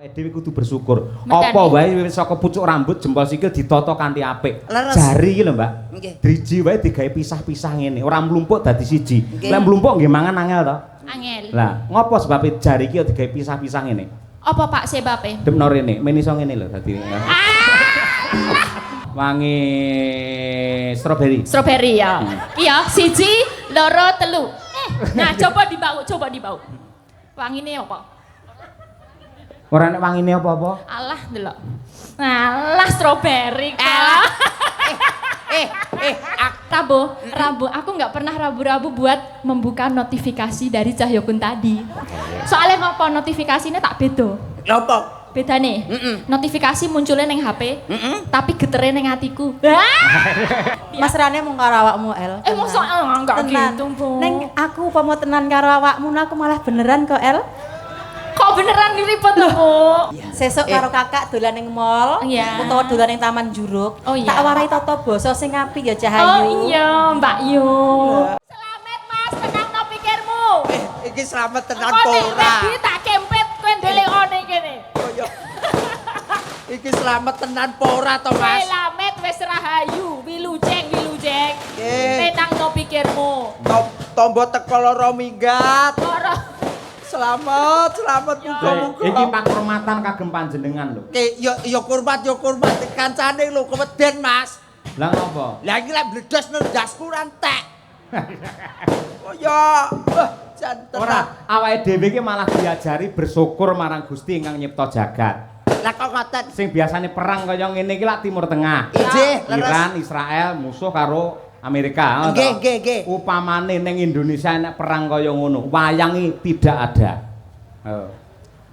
Dhewe kudu bersyukur. Apa wae wis saka pucuk rambut jempol sikil ditata kanthi apik. Jari iki lho, Mbak. Driji wae digawe pisah-pisah ngene, ora mlumpuk dadi siji. Lek mlumpuk nggih mangan angel to? Angel. Lah, ngopo sebabe jari iki digawe pisah-pisah ngene? Apa Pak sebabe? Demno rene, men iso ngene lho dadi. Wangi stroberi. Stroberi ya. Iya, siji, loro, telu. Nah, coba dibau. Wangine apa? Ora nek wangine apa-apa? Alah ndelok. Alah stroberi kok. Rabu. Aku nggak pernah rabu-rabu buat membuka notifikasi dari Cahyokun tadi. Soalnya ngopo notifikasinya tak beda. Ngopo? Beda nih. Notifikasi munculnya neng HP, tapi geternya neng hatiku. Mas Rane mau karo awakmu El. Mosok enggak gitu, Bu. Neng aku upama tenan karo awakmu aku malah beneran kok El. Kok beneran diripet lho, Bu? Sesuk karo kakak dolan ning mall, utawa dolan ning Taman Juruk. Tak warai tata basa sing apik ya Cahayu. Oh iya, Mbak Yu. Selamat Mas, tenang no pikirmu. Iki selamat tenan apa ora? Kok tak kempet kowe ndelokone kene. Iki selamat tenan apa ora to, Mas? Selamat wis rahayu, wilujeng. Tenang no pikirmu. Tombo teko lara minggat. Selamat muga-muga. Iki pakurmatan kagem panjenengan lho. Ya kurmat kancane lho keweden, Mas. Lah ngopo? Lah iki lek bledos ndasku rantek. Oh ya, janten. Ora, awake dhewe iki malah diajari bersyukur marang Gusti ingkang nyipta jagat. Lah kok ngoten. Sing biasane perang kaya ngene iki lak Timur Tengah. Nggih, Iran, Israel musuh karo Amerika. Nggih. Upamane ning Indonesia nek perang kaya ngono, wayangi tidak ada.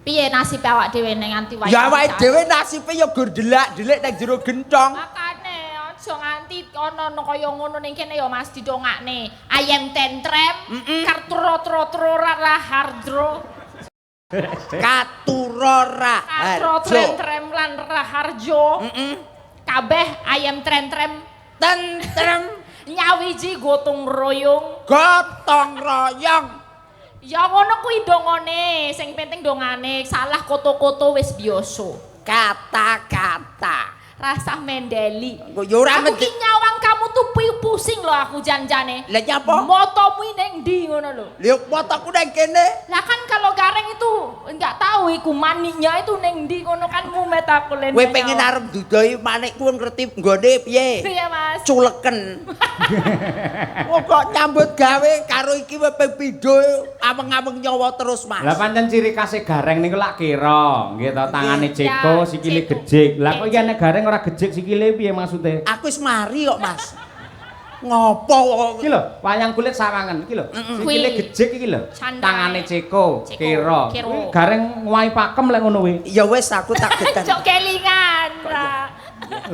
Piye nasib awak dhewe ning nganti wayang? Ya awake dhewe nasibe ya gur delak-delik ning jero gentong. Makane aja nganti ana kaya ngono ning kene ya Mas didongakne. Ayam tentrem, karturo hardro. Katurora. Tentrem lan raharjo. Kabeh ayam tentrem. Nyawiji gotong royong. Ya ngono kuwi dongane, sing penting dongane, salah koto-koto wis biasa. Kata-kata. Rasah mendeli. Ya ora aku ki nyawang kamu tuh pusing lho aku janjane. Lah nyapa? Motomu ning ndi ngono lho. Lha motoku ning kene. Lah kan kalau gareng itu enggak tahu iku maniknya itu ning ndi ngono kan mumet aku lene. Kowe pengen arep dudoi manikku ngerti nggone piye? Iya Mas. Culeken. Kok nyambut gawe karo iki wepe pindho ameng-ameng nyawa terus Mas. Lah pancen ciri khase gareng niku lak kira, nggih to tangane ceko, sikile gejik. Lah kok iki nek gareng ora gejik sikile piye maksude? Aku wis mari kok Mas. Ngopo kok? Iki lho, wayang kulit sawangan iki lho. Sikile gejik iki lho. Tangane ceko, kira. Gareng ngowahi pakem lek ngono kuwi. Ya wis aku tak geten. Cok kelingan.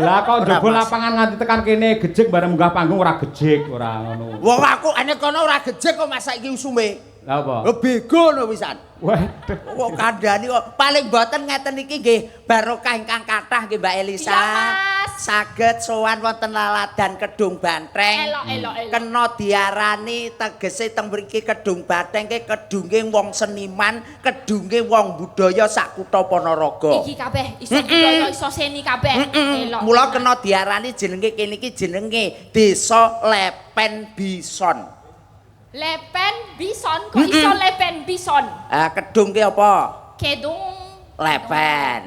Lah kok njaba lapangan nganti tekan kene gejik bareng munggah panggung ora gejik, ora ngono. Wong aku ane kono ora gejik kok Mas saiki usume. Lah apa? Bego lho wisan. Waduh. Kok kandhani kok paling boten ngeten iki nggih barokah ingkang kathah nggih Mbak Elisa. Iya, Mas. Saged sowan wonten laladan Kedung Bantreng. Elok. Kena diarani tegese teng mriki Kedung Bantreng ki kedunge wong seniman, kedunge wong budaya sak kutha Ponorogo. Iki kabeh iso budaya iso seni kabeh. Elok. Mula kena diarani jenenge kene iki jenenge Desa Lepen Bison. Lepen bison kok iso lepen bison? Kedung ki apa? Kedung Lepen.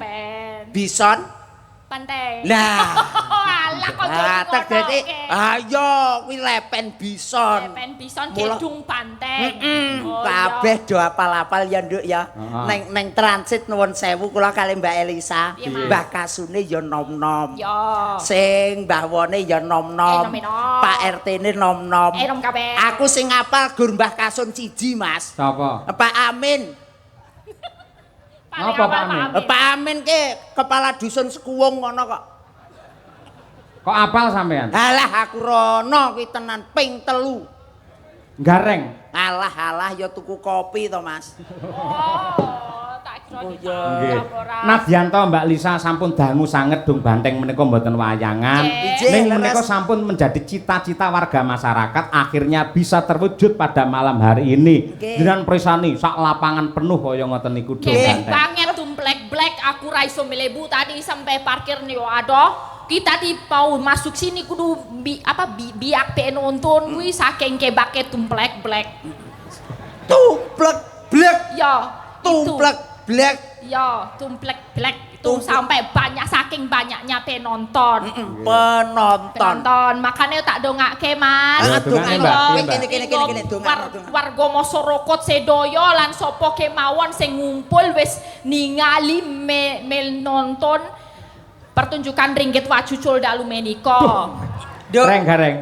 Bison? Pantai. Lah. Alah kok jadi dadi ayo kuwi Lepen Bison. Lepen bison kedung pantai. Kabeh do apal-apal ya Nduk ya. Neng transit nuwun sewu kula kali Mbak Elisa. Mbah Kasune ya nom-nom. Ya. Sing Mbah Wone ya nom-nom. Pak RT-ne nom-nom. Nom kabeh. Aku sing apal gur Mbah Kasun siji, Mas. Sapa? Pak Amin. Apa Pak Amin? Pak Amin ki kepala dusun Sekuwung ngono kok. Kok apal sampean? Alah aku rono kuwi tenan ping 3. Gareng. Alah ya tuku kopi to Mas. Tak kira Nggih. Nadyanto Mbak Lisa sampun dangu sanget Dung Banteng menika mboten wayangan. Ning menika sampun menjadi cita-cita warga masyarakat akhirnya bisa terwujud pada malam hari ini. Jenengan presani sak lapangan penuh kaya ngoten niku Dung Banteng. Banget tumplek dumplek aku ra iso melebu tadi sampai parkir nih aduh. Kita di mau masuk sini kudu biak pe nonton kuwi saking kebake tumplek black. Tumplek black. Ya, tumplek black. Ya, tumplek black itu sampai banyak saking banyaknya penonton. Penonton. Makanya tak dongake Mas. Kene Warga masyarakat sedoyo lan sapa kemawon sing ngumpul wis ningali mel nonton pertunjukan Ringgit Wacucul dalu menika. Reng gareng.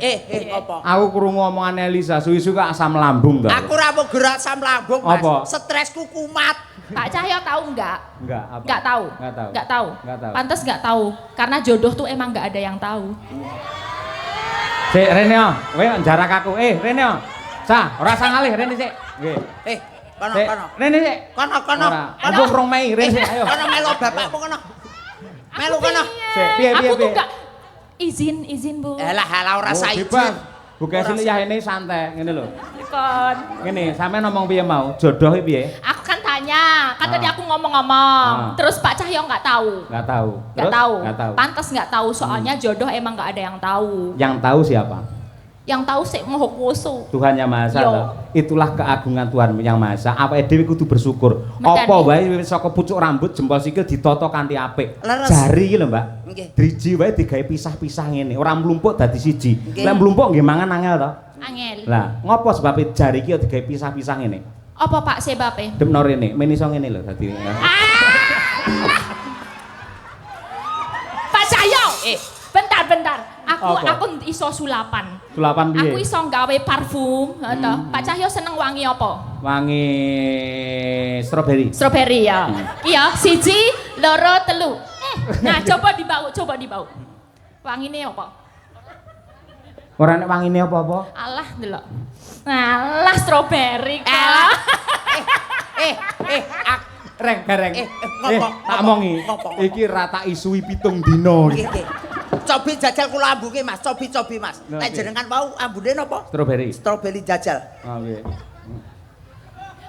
Apa? Aku krungu omongane Elisa, suwi-suwi kok asam lambung to. Aku ra mau gerak asam lambung, Mas. Apa? Stresku kumat. Pak Cahyo tahu enggak? Enggak, apa? Enggak tahu. Enggak tahu. Pantes enggak tahu. Karena jodoh tuh emang enggak ada yang tahu. Sik Rene, kowe jarak aku. Rene. Sa, ora usah ngalih Rene sik. Nggih. Kono. Rene sik. Kono. Aku rong Mei Rene sik, ayo. Kono melu bapakmu kono. Melu kono. Sik, piye. Aku tuh enggak izin Bu. Halah ora sa izin. Buka sini ya ini santai, ngene lho. Kon. Ngene, sampe ngomong piye mau? Jodoh piye? Aku kan tanya, kan tadi aku ngomong-ngomong. Terus Pak Cahyo nggak tahu. Nggak tahu. Nggak tahu. Nggak tahu. Pantas nggak tahu soalnya jodoh emang nggak ada yang tahu. Yang tahu siapa? Yang tahu sih Maha Kuwasa. Tuhan Yang Maha Esa. Itulah keagungan Tuhan Yang Maha Esa. Awake dhewe kudu bersyukur. Medani. Apa wae saka pucuk rambut jempol sikil ditata kanthi apik. Leres. Jari iki lho, Mbak. Nggih. Driji wae digawe pisah-pisah ngene, ora mlumpuk dadi siji. Lek mlumpuk nggih mangan angel to. Angel. Lah, ngopo sebabe jari iki digawe pisah-pisah ngene? Apa Pak sebabe? Demno rene, men iso ngene lho dadi. Pak Cahyo. Bentar. Aku iso sulapan. Sulapan piye? Aku iso gawe parfum, toh. Pak Cahyo seneng wangi apa? Wangi stroberi. Strawberry ya. Iya, 1, 2, 3. Nah, coba dibau. Wangine apa? Ora nek wangine apa-apa? Alah, delok. Alah, strawberry kok. Reng, gareng. Tak omongi. Ngopo? Iki rata isui 7 dino. Cobi jajal kula ambuke Mas, cobi Mas. Nek jenengan wau ambune napa? Strawberry. Strawberry jajal. Oh, nggih.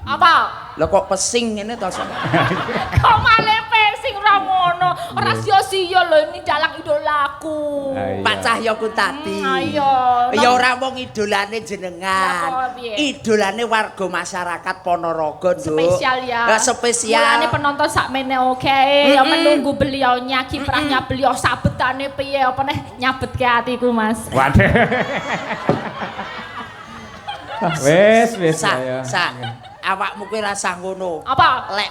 Apa? Lah kok pesing ngene to. Kok malah pesing ora ngono. Ora sia-sia lho ini dalang idolaku. Pak Cahyoku tadi. Ayo. Ya ora wong idolane jenengan. Lah, kok piye? Idolane warga masyarakat Ponorogo, Nduk. Spesial ya. Lah spesial. Mulane penonton sakmene oke, ya menunggu beliaunya, kiprahnya beliau sabetane piye apa neh nyabetke atiku Mas. Waduh. Wes, ayo. Awakmu kuwi rasa ngono. Apa? Lek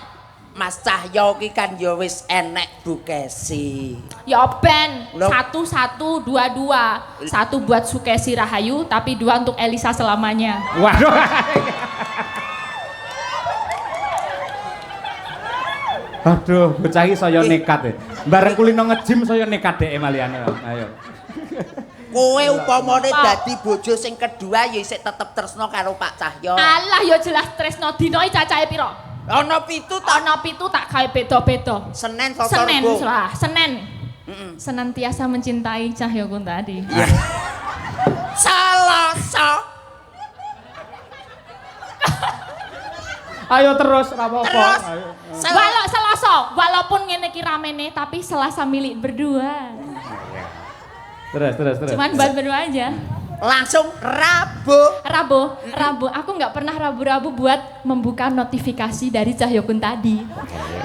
Mas Cahyo ki kan ya wis enek Bukesi. Ya ben, Loh. 1, 2. 1 buat Sukesi Rahayu, tapi 2 untuk Elisa selamanya. Waduh. Aduh, bocah iki saya nekat e. Bareng kulino nge-gym saya nekat dhek malihane. Ayo. Kowe upamane dadi bojo sing kedua ya isih tetep tresno karo Pak Cahyo. Alah ya jelas tresno dino iki cacahe piro? Ana 7 ta? Ana 7 tak gawe beda-beda. Senin Selasa Senin, Rebo. Senin. Senantiasa mencintai Cahyo Kuntadi. Selasa. Ayo terus, ora apa-apa. Terus. Ayo. Walau Selasa, walaupun ngene iki ramene tapi Selasa milik berdua. Terus. Cuman buat berdua aja. Langsung Rabu. Rabu. Aku nggak pernah rabu-rabu buat membuka notifikasi dari Cahyo Kuntadi.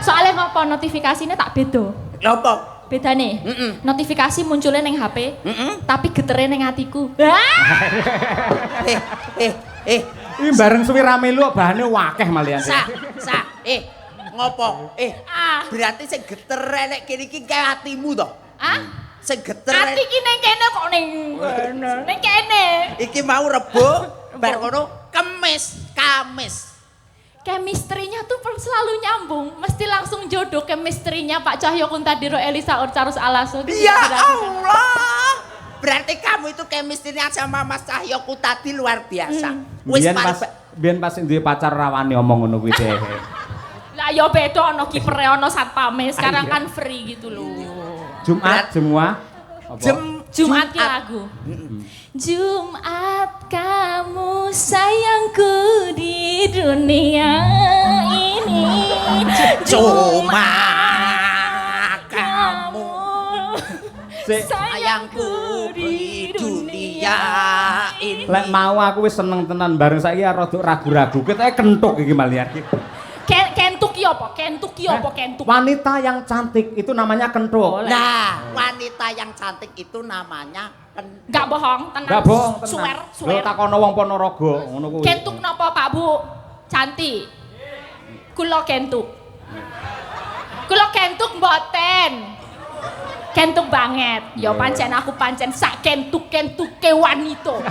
Soalnya ngopo notifikasinya tak beda. Apa? Beda nih. Notifikasi munculnya neng HP, tapi getere neng hatiku. Ini bareng suwi rame lu bahane wakeh malian. Ngopo? Berarti sing geter nek kene iki kaya atimu to? Sing geter. Ati ki ning kene kok ning kene. Iki mau Rebo, bar kono Kamis. Chemistry-nya tuh selalu nyambung, mesti langsung jodoh chemistry-nya Pak Cahyo Kuntadi ro Elisa Orcarus Alaso. Ya Allah. Berarti kamu itu chemistry-nya sama Mas Cahyo Kuntadi luar biasa. Wis biyen pas duwe pacar rawani omong ngono kuwi teh. Lah ya beda ana kipere ana satpame, sekarang kan free gitu loh. Jumat semua. Jumat ki lagu. Jumat kamu sayangku di dunia ini. Jumat sayangku di dunia ini. Lek mau aku wis seneng tenan bareng saiki rada ragu-ragu. Ketoke kentuk iki malian. Kentuk ki apa? Kentuk ki apa kentuk? Wanita yang cantik itu namanya kentuk. Nah, wanita yang cantik itu namanya kentuk. Enggak bohong, tenang. Enggak bohong, tenang. Swear. Lho takono wong Ponorogo ngono kuwi. Kentuk napa Pak Bu? Cantik. Kula kentuk. Kula kentuk mboten. Kentuk banget. Ya pancen aku pancen sak kentuk-kentuke wanita.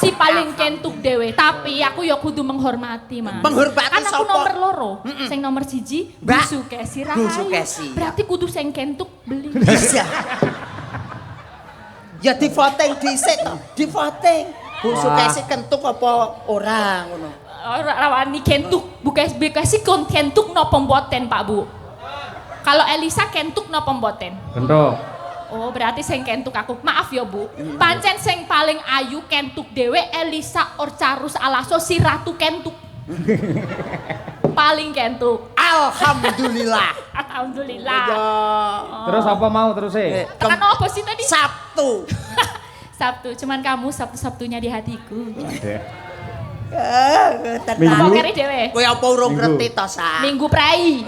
Si paling kentuk dhewe, tapi aku ya kudu menghormati, Mas. Menghormati kan aku sapa? nomor loro. Sing nomor 1 Busu Kesi Rahayu. Busu Kesi. Berarti kudu sing kentuk beli. Bisa. Ya di voting dhisik to, di voting. Busu Kesi kentuk apa ora ngono. Ora rawani kentuk, Bekasi kentuk napa mboten, Pak Bu? Kalau Elisa kentuk napa mboten? Kentuk. Oh, berarti sing kentuk aku. Maaf ya, Bu. Pancen sing paling ayu kentuk dhewe Elisa Orcarus Alaso si Ratu kentuk. Paling kentuk. Alhamdulillah. Alhamdulillah. Terus apa mau teruse? Tekan apa sih tadi? Sabtu. Sabtu, cuman kamu Sabtu-Sabtunya di hatiku. Minggu keri dhewe. Kowe apa urung ngerti to, Sa? Minggu prai.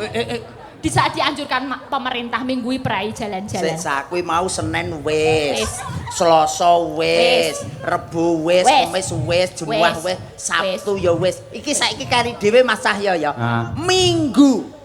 Di saat dianjurkan pemerintah minggui prai jalan-jalan. Sa kuwi mau Senin wis. Selasa wis, Rebo wis, Kamis wis, Jumat wis, Sabtu ya wis. Iki saiki kari dhewe Mas Cahya ya. Minggu.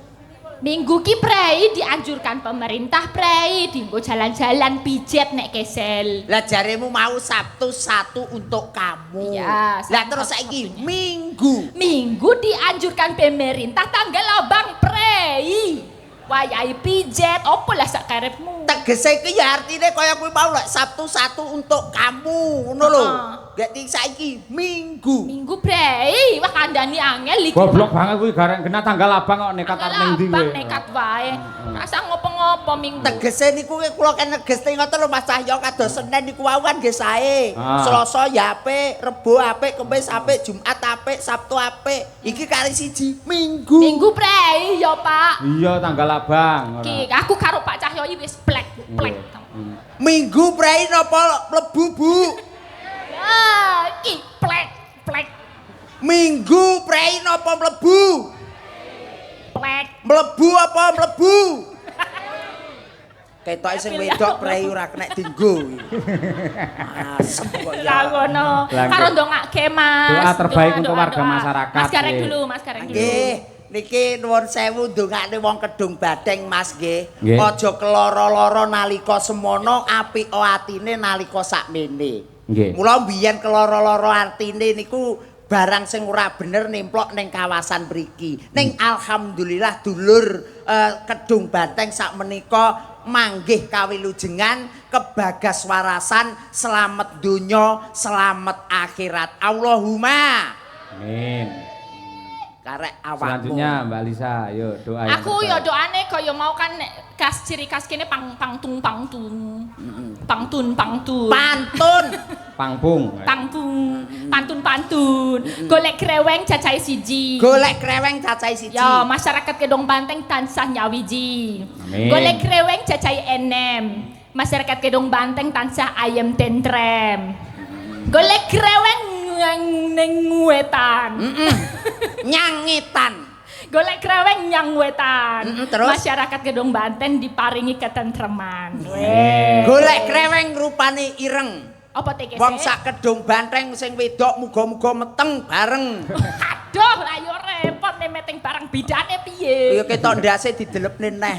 Minggu ki prei dianjurkan pemerintah prei dienggo jalan-jalan pijet nek kesel. Lah jaremu mau Sabtu satu untuk kamu. Iya. Lah terus saiki Minggu. Minggu dianjurkan pemerintah tanggal abang prei. Wayahe pijet opo lah sak karepmu. Tegese iki ya artine kaya kuwi mau lek Sabtu satu untuk kamu ngono lho. Gek saiki Minggu. Minggu prei, wah kandhani angel iki. Goblok banget kuwi garek kena tanggal abang kok nekat arep ning ndi kowe. Nekat wae. Rasa ngopo-ngopo Minggu. Tegese niku kula kan negeste ngoten lho Mas Cahya kados Senin niku wau kan nggih sae. Selasa ya apik, Rebo apik, Kamis apik, Jumat apik, Sabtu apik. Iki kali siji Minggu. Minggu prei ya Pak. Iya tanggal abang. Ki aku karo Pak Cahya iki wis plek. Minggu prei napa mlebu Bu? Ki plek. Minggu prei napa mlebu? Plek. Mlebu apa mlebu? Ketoke sing wedok prei ora kena dienggo. Asem kok ya. Lah ngono. Karo ndongake Mas. Doa terbaik untuk warga masyarakat. Mas Gareng dulu, Mas Gareng dulu. Nggih. Niki nuwun sewu ndongakne wong Kedung Badeng Mas nggih. Aja keloro-loro nalika semono, apik atine nalika sakmene. Nggih. Mula mbiyen keloro-loro artine niku barang sing ora bener nemplok ning kawasan mriki. Ning alhamdulillah dulur Kedung Badeng sakmenika manggih kawilujengan kebagaswarasan selamat donya, selamat akhirat. Allahumma amin. Karek awakmu. Selanjutnya Mbak Lisa, ayo doa. Aku ya doane kaya mau kan kas ciri khas kene pangtun. Pantun. Golek kreweng cacahe siji. Ya, masyarakat Kedung Banteng tansah nyawiji. Amin. Golek kreweng cacahe enem. Masyarakat Kedung Banteng tansah ayem tentrem. Golek kreweng ning wetan. Nyangitan. Golek kreweng nyang wetan. Terus masyarakat Kedung Banten diparingi ketentreman. Golek kreweng rupane ireng. Apa tegese? Wong sak Kedung Banteng sing wedok muga-muga meteng bareng. Aduh, lah yo repot nek meteng bareng bidane piye? Ya ketok ndase didelepne neh.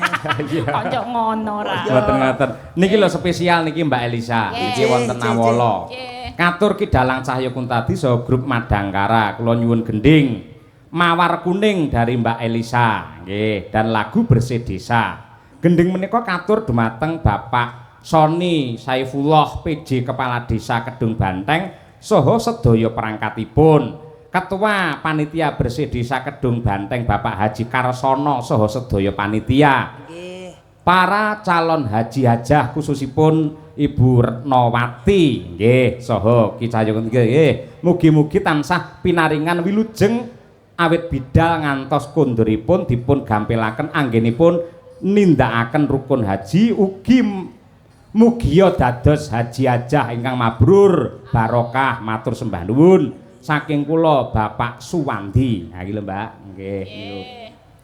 Kanca ngono ra. Mboten-mboten. Niki lho spesial niki Mbak Elisa. Niki wonten Nawala. Katur Ki Dalang Cahya Kuntadi saha grup Madangkara. Kula nyuwun gending Mawar Kuning dari Mbak Elisa nggih dan lagu Bersih Desa. Gending menika katur dumateng Bapak Soni Saifullah PJ Kepala Desa Kedung Banteng saha sedaya perangkatipun. Ketua Panitia Bersih Desa Kedung Banteng Bapak Haji Karsono saha sedaya panitia. Para calon haji hajah khususipun Ibu Retnowati nggih saha Ki Cahya nggih mugi-mugi tansah pinaringan wilujeng awit bidal ngantos konduripun dipun gampilaken anggenipun nindakaken rukun haji ugi Mugia dados haji hajah ingkang mabrur barokah matur sembah nuwun saking kula Bapak Suwandi. Ha iki lho Mbak. Nggih.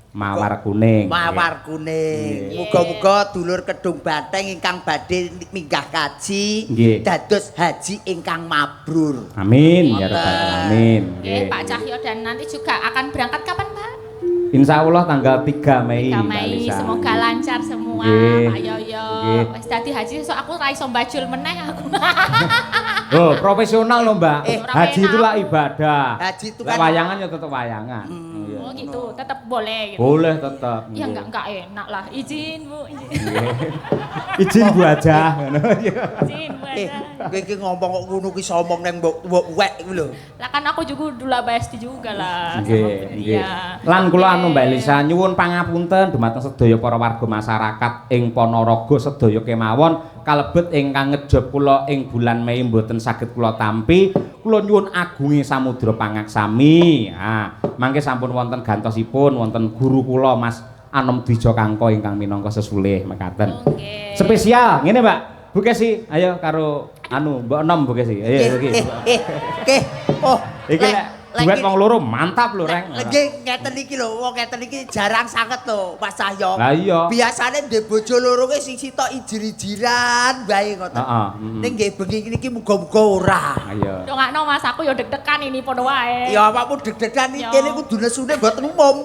Mawar kuning. Mawar kuning. Muga-muga dulur Kedung Banteng ingkang badhe minggah kaji dados haji ingkang mabrur. Amin ya rabbal alamin. Nggih, Pak Cahyo dan nanti juga akan berangkat kapan, Pak? Insya Allah tanggal 3 Mei. 3 Mei, semoga lancar semua, Pak Yoyo. Wis dadi haji sok aku ra iso mbajul meneh aku. Oh, profesional loh Mbak. Haji itulah ibadah. Haji itu kan wayangan ya tetap wayangan. Oh gitu, tetap boleh gitu. Boleh tetap. Ya enggak enak lah. Izin Bu, izin. Izin Bu aja ngono. Izin Bu aja. Kowe iki ngomong kok ngono ki somong nang mbok wek iki lho. Lah kan aku juga dula besti juga lah. Nggih. Lan kula anu Mbak Elisa nyuwun pangapunten dumateng sedaya para warga masyarakat ing Ponorogo sedaya kemawon kalebet ingkang ngejob kula ing bulan Mei mboten saged kula tampi. Kula nyuwun agunge samudra pangaksami. Ha, mangke sampun wonten gantosipun wonten guru kula Mas Anom Dwija Kangko ingkang minangka sesulih mekaten. Spesial ngene Mbak. Bu Kesi, ayo karo anu Mbok Enom Bu Kesi. Ayo iki. Oh, iki duet wong loro mantap lho Reng. Nggih ngeten iki lho, wong ngeten iki jarang sanget lho Mas Cahyo. Lah iya. Biasane ndek bojo loro ki sing sitok ijir-ijiran bae ngoten. Heeh. Ning nggih bengi iki muga-muga ora. Ayo. Dongakno Mas aku ya deg-degan ini podo wae. Ya apapun deg-degan iki kene kudu nesune mboten umum.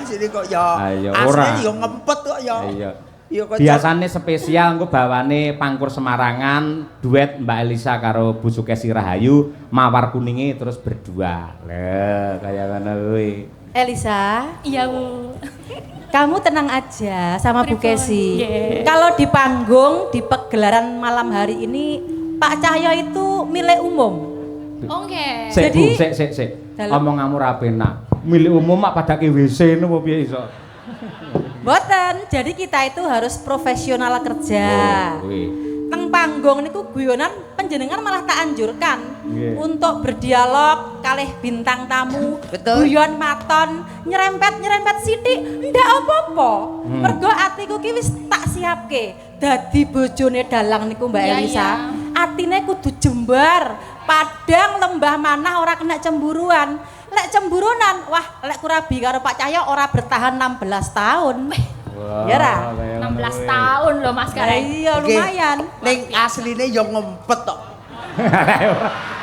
Sini kok ya. Asline ya ngempet kok ya. Iya. Biasane spesial engko bawane pangkur Semarangan duet Mbak Elisa karo Bu Sukesi Rahayu mawar kuninge terus berdua. Lho, kaya ngono kuwi. Elisa, Iya Bu. kamu tenang aja sama Bu Kesi. Yeah. Kalau di panggung, di pegelaran malam hari ini, Pak Cahyo itu milik umum. Oh nggih. Sik Jadi- Bu, sik. Omonganmu ra penak. Milik umum mak padake WC ngono piye iso? Boten, jadi kita itu harus profesional kerja. Teng panggung niku guyonan panjenengan malah tak anjurkan untuk berdialog kalih bintang tamu. Betul. Guyon maton, nyerempet sithik, ndak apa-apa. Mergo atiku ki wis tak siapke. Dadi bojone dalang niku Mbak Iya, Elisa. iya. Atine kudu jembar, padang lembah manah ora kena cemburuan. Lek cemburunan, wah lek kurabi karo Pak Cahyo ora bertahan 16 tahun. Wah, Ya ra? 16 tahun loh Mas Kareng. Iya lumayan. Ning asline ya ngempet tok.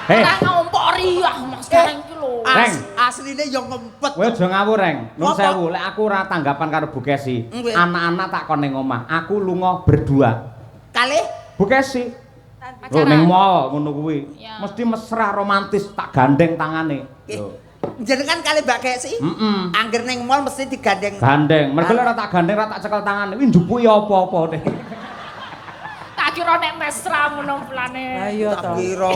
Ora ngompori ah Mas Kareng iki lho. Reng. Asline ya ngempet. Kowe aja ngawur, Reng. Nun Apa? sewu, lek aku ora tanggapan karo Bu Kesi. Nggih. Anak-anak tak kon ning omah, aku lunga berdua. Kalih Bu Kesi. Lho Pacaran. ning mall ngono kuwi. Ya. Mesti mesra romantis tak gandeng tangane. Lho. jenengan kalih Mbak Kesi. Angger ning mall mesti digandeng. Gandeng. Mergo lek ora tak gandeng ora tak cekel tangane. Kuwi njupuki apa-apa deh. Tak kira nek mesra ngono plane. Ayo Tak toh. kira.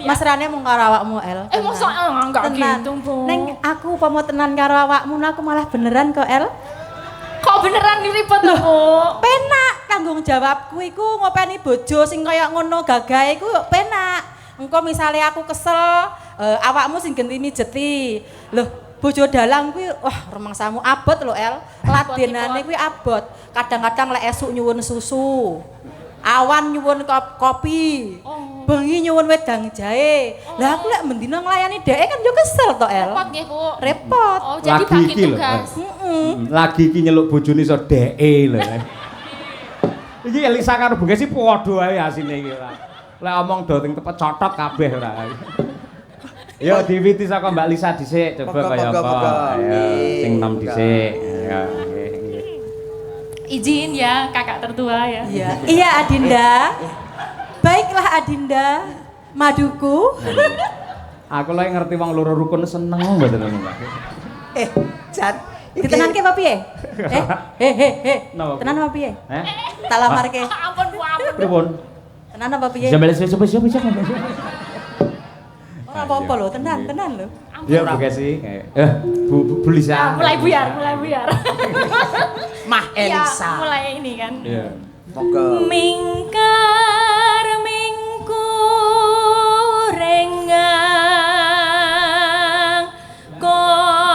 Mas Rane mung karo awakmu El. Mosok enggak Tenan. gitu, Bu. Neng aku upama tenan karo awakmu aku malah beneran kok El. Kok beneran diribet lho, Bu? Penak tanggung jawabku iku ngopeni bojo sing kaya ngono gagahe iku penak. Engko misalnya aku kesel, awakmu sing genti mijeti. Loh, bojo dalang kuwi wah remangsamu abot lho El. Ladenane kuwi abot. Kadang-kadang lek esuk nyuwun susu. Awan nyuwun kopi. Bengi nyuwun wedang jahe. Lah aku lek mendina nglayani dhek kan yo kesel to El. Repot nggih, Bu. Repot. Oh, jadi Lagi bagi iki lho, tugas. Lagi iki nyeluk bojone iso dheke lho. Iki Elisa karo Bu Kesi padha ae asine iki ora. Lek omong do ting tepet cotot kabeh ora. Yo diwiti saka Mbak Lisa dhisik coba kaya apa. Ayo sing nom dhisik. Ya nggih. Izin ya, kakak tertua ya. Iya. Iya Adinda. Baiklah Adinda. Maduku. Aku lagi ngerti wong loro rukun seneng mboten Mbak. Jan. Ditenanke apa piye? Napa? Tenan apa piye? Heh? Tak lamarke. Ampun, Bu, ampun. Pripun? Tenan apa piye? Sambil siapa? Ora apa-apa lho, tenan lho. Ya Bu Kesi. Bu Lisa. Mulai buyar. Mah Ya, Elisa. mulai ini kan. Iya. Monggo. Mingkar mingkurengang koro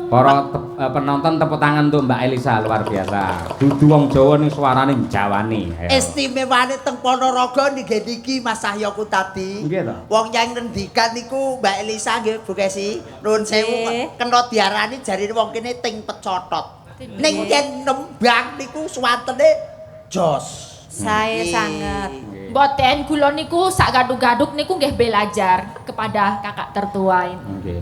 Para penonton tepuk tangan untuk Mbak Elisa luar biasa. Dudu wong Jawa ning suarane njawani. Istimewane teng Ponorogo niki Mas Cahyoku tadi. Nggih to. Wong yang ngendikan niku Mbak Elisa nggih Bu Kesi. Nuwun sewu kena diarani jarine wong kene ting pecotot. Ning yen nembang niku suwantene jos. Saya sangat. Boten kula niku sak gaduk-gaduk niku nggih belajar kepada kakak tertua ini. Nggih.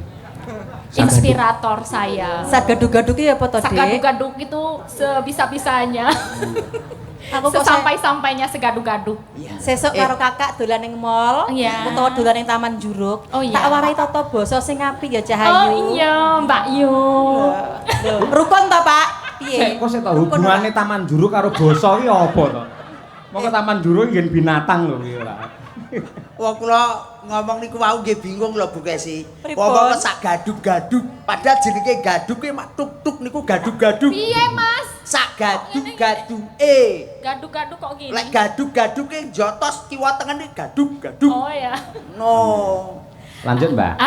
Inspirator saya. Sak gaduk-gaduk iki apa to, Sak Dik? gaduk-gaduk itu sebisa-bisanya. Aku kok Sesampai-sampainya segaduk-gaduk. sesuk karo kakak dolan ning mall Iya. utawa dolan ning Taman Juruk. Oh, iya. Tak warai tata basa sing apik ya Oh Cahayu. iya, Mbak Yu. Lho, rukun to, Pak? Piye? Sik kok sik to hubungane Taman Juruk karo basa iki apa to? Monggo Taman Juruk nggih binatang lho iki ora. Wong kula ngomong niku wau nggih bingung lho Bu Kesi. Pripun? Wong sak gaduk-gaduk, padahal jenenge gaduk ki mak tuk-tuk niku gaduk-gaduk. Piye, Mas? Sak gaduk-gaduk Gaduk-gaduk kok gini? Lek gaduk-gaduk ki jotos kiwa tengen iki gaduk-gaduk. Oh ya. No. Lanjut, Mbak.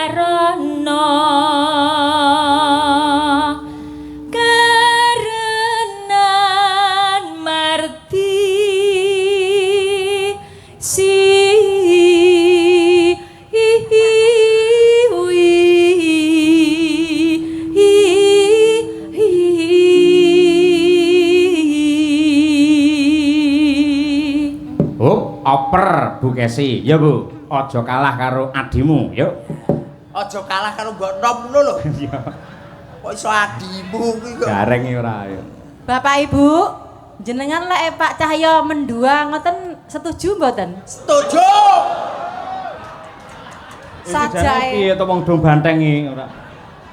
Akarono karenan marti si Oper Bu Kesi, ya Bu. Aja kalah karo adimu, yuk. Aja kalah karo mbok nom ngono lho. Iya. Kok iso adimu kuwi kok. Gareng iki ora ya. Bapak Ibu, jenengan lek Pak Cahyo mendua ngoten setuju mboten? Setuju. Sajae. Piye to wong dong bantengi ora.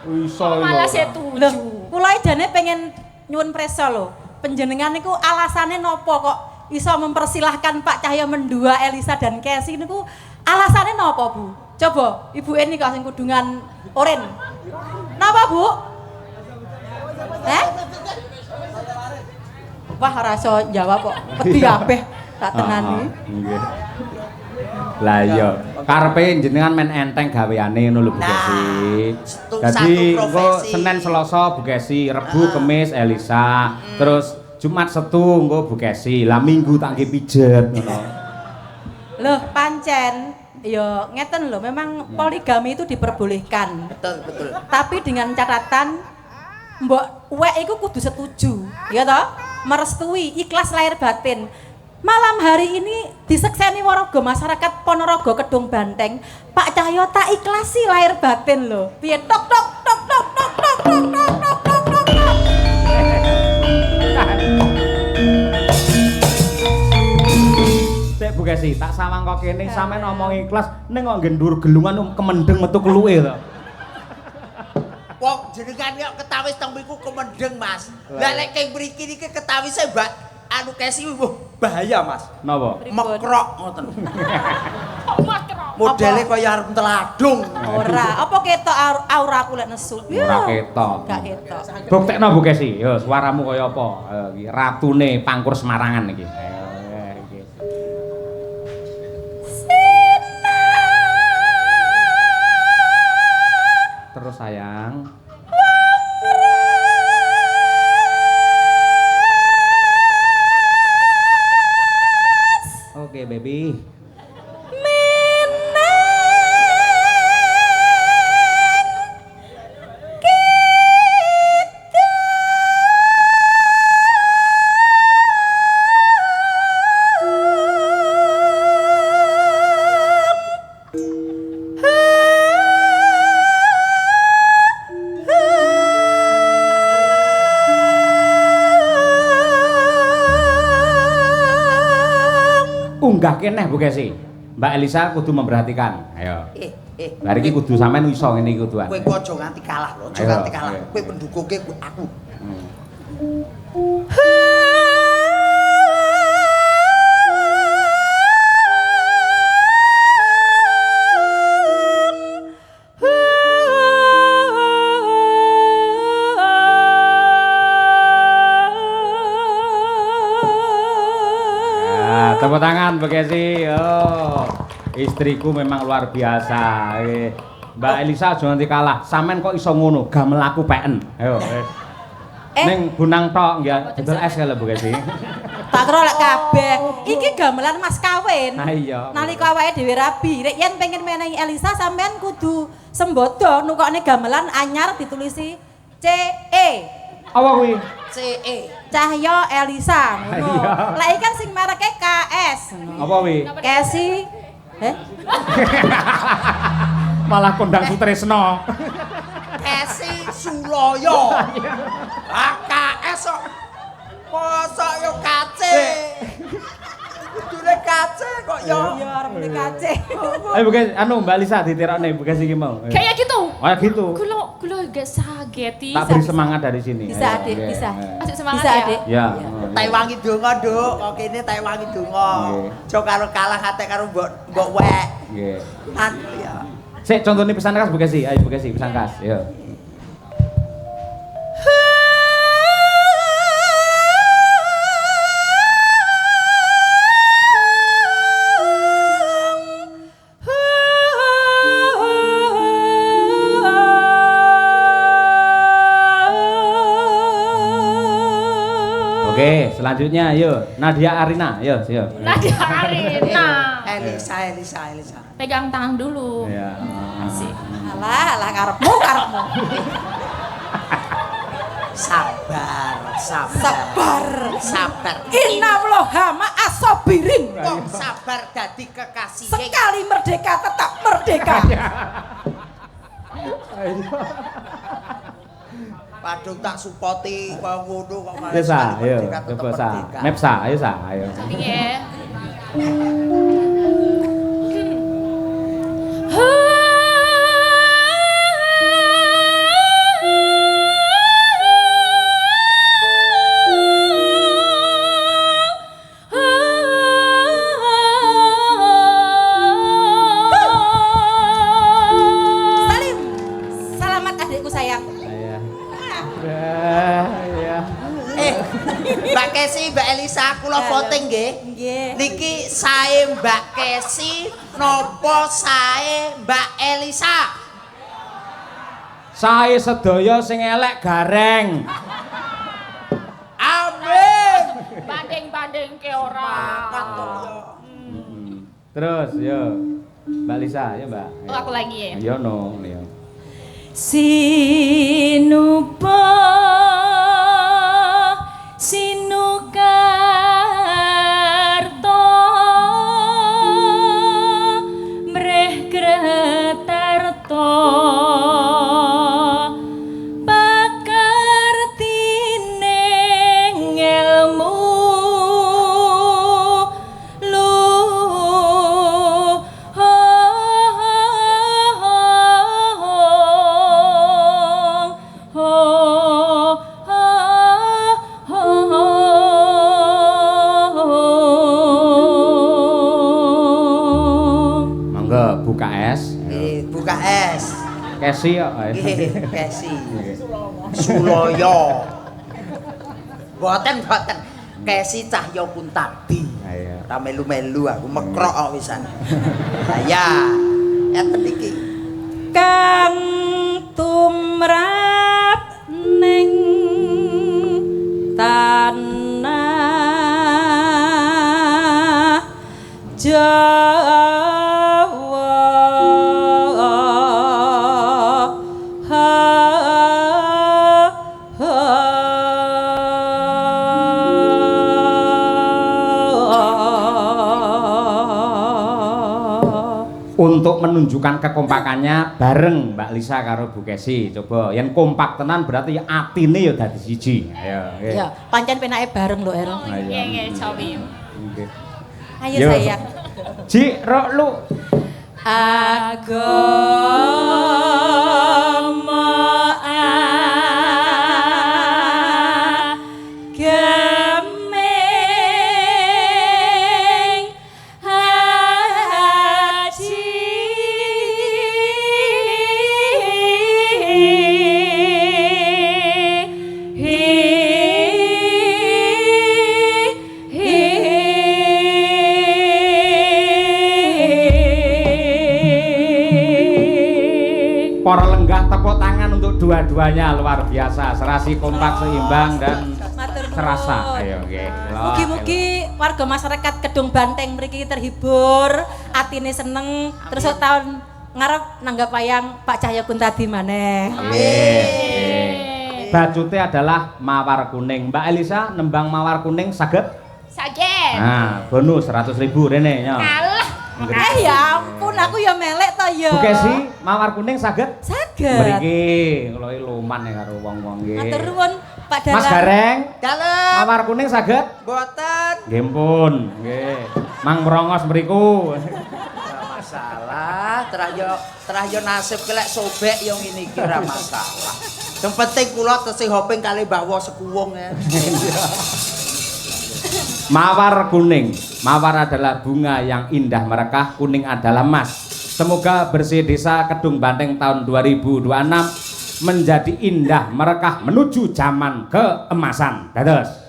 Iso malah iso. setuju. Loh, kula jane pengen nyuwun presa lho. Panjenengan niku alasane napa kok iso mempersilahkan Pak Cahyo mendua Elisa dan Casey niku alasane napa, Bu? Coba Ibu Eni kok sing kudungan oren. Napa, Bu? Wah, ora iso jawab kok. Wedi kabeh tak tenani. Nggih. Lah iya, karepe jenengan men enteng gaweane ngono lho Bu Kesi. Dadi satu engko profesi. Senin Selasa Bu Kesi, Rebu Kemis Elisa, terus Jumat Setu engko Bu Kesi. Lah Minggu tak nggih pijet ngono. Loh, pancen ya ngeten loh, memang poligami itu diperbolehkan. Betul, betul. Tapi dengan catatan mbok wek iku kudu setuju, ya toh? Merestui, ikhlas lahir batin. Malam hari ini disekseni waraga masyarakat Ponorogo Kedung Banteng, Pak Cahyo tak ikhlasi lahir batin loh. Piye tok tok tok tok tok tok tok tok tok tok tok tok. Sik Bu Kesi, tak sawang kok kene sampean ngomong ikhlas ning kok nggendur gelungan kemendeng metu keluke to. Wong jenengan kok ketawis teng mriku kemendeng, Mas. Lah lek keng mriki niki ketawise Mbak anu Kesi bahaya, Mas. Napa? Mekrok ngoten. Kok makrok? Modele kaya arep teladung. Ora, apa ketok auraku lek nesu? Ora ketok. Gak ketok. Buktekno Bu Kesi, yo suaramu kaya apa? Iki ratune Pangkur Semarangan iki. Iki. Terus sayang. Oke, baby. Unggah keneh Bu Kesi. Mbak Elisa kudu memperhatikan. Ayo. Bar iki kudu sampean iso ngene iki kuduan. Kowe aja nganti kalah lho, aja Ayo, nganti kalah. ayo. Kowe pendukungke aku. Tepuk tangan Bu Kesi. Oh, istriku memang luar biasa. Mbak Elisa aja nganti kalah. Sampean kok iso ngono, gamel aku peken. Ayo, wis. Ning Bunang tok nggih, dodol es kalau Bu Kesi. Tak kira lek kabeh. Iki gamelan mas kawin. Ah iya. Nalika awake dhewe rabi, rek yen pengen menehi Elisa sampean kudu sembodo nukokne gamelan anyar ditulisi CE. Apa kuwi? CE. Cahya Elisa ngono. Iya. Lah iki kan sing mereke KS. Apa kuwi? Kesi. Malah kondang Sutresno. Kesi Suloyo. AKS kok. Mosok yo kace. Kudune kace kok yo. Iya, rambute kace. Ayo Bu Kesi, anu Mbak Elisa ditirokne Bu Kesi iki mau. Kayak gitu. Oh gitu. Kulo gak sageti. Tak beri semangat dari sini. Bisa, Ayo, Adik, nggih. bisa. Asik semangat Bisa, ya. Adik. Ya. Tai wangi donga, Nduk. Kok kene tai wangi donga. Nggih. Jo karo kalah ate karo mbok wek. Nggih. Anu ya. Sik contohnya pesan khas Bu Kesi. Ayo Bu Kesi pesan khas. Yo. Oke, selanjutnya yuk Nadia Arina, yuk. Nadia Arina. Elisa. Pegang tangan dulu. Ya. Asik. Alah karepmu. Sabar. Inna ma asobirin. Wong sabar dadi kekasih. Sekali merdeka tetap merdeka. Padung tak supporti kaya ngono kok malah. Desa, sekali ayo, merdeka tetep coba sa. merdeka. Mepsa, ayo sa, ayo. Iya. Salim. Selamat adikku sayang. Iya. Iya. Mbak Kesi, Mbak Elisa, kula voting nggih. Nggih. Niki sae Mbak Kesi napa sae Mbak Elisa? Sae sedaya sing elek gareng. Amin. Banding ke orang. Terus, yo. Mbak Lisa, ya Mbak. Oh, aku lagi ya. Ayo no, yo. Sinupa Sinukarto mreh Gretarto pakartining ilmu Mangga buka es. Buka es. Kesi yo. Nggih, Kesi. Suloyo. Boten. Kesi Cahya Kuntadi. Ayo. Ora melu-melu aku mekrok kok wisan. Lah ya, enten iki. Kang tumrap ning tanah Untuk menunjukkan kekompakannya bareng Mbak Lisa karo Bu Kesi. Coba yen kompak tenan berarti atine ya dadi siji. Ayo, nggih. Ya, pancen penake bareng lho, El. Iya, cobi. Nggih. Ayo Yo. sayang. Ji, rok lu. Agama gemeng haji Para lenggah tepuk tangan untuk dua-duanya luar biasa, serasi kompak seimbang dan terasa. Ayo nggih. Mugi-mugi warga masyarakat Kedung Banteng mriki terhibur, atine seneng, terus tahun ngarep nanggap wayang Pak Cahya Kuntadi maneh. Amin. Bajute adalah mawar kuning. Mbak Elisa nembang mawar kuning saged? Saged. Nah, bonus 100.000 rene ya. Alah. Ya ampun, aku ya melek to ya. Bu Kesi, mawar kuning saged? Saged. Mriki kula luman ya karo wong-wong nggih. Matur nuwun Pak Dalang. Mas Gareng, Dalem. mawar kuning saged? Mboten. Nggih pun, nggih. Mang merongos mriku. Masalah, terah yo nasib kelek sobek yo ngene iki ora masalah. Yang penting kula tesih hoping kali Mbah Wo sekuwung ya. Mawar kuning. Mawar adalah bunga yang indah merekah, kuning adalah emas. Semoga bersih desa Kedung Banteng tahun 2026 menjadi indah merekah menuju zaman keemasan. Dados.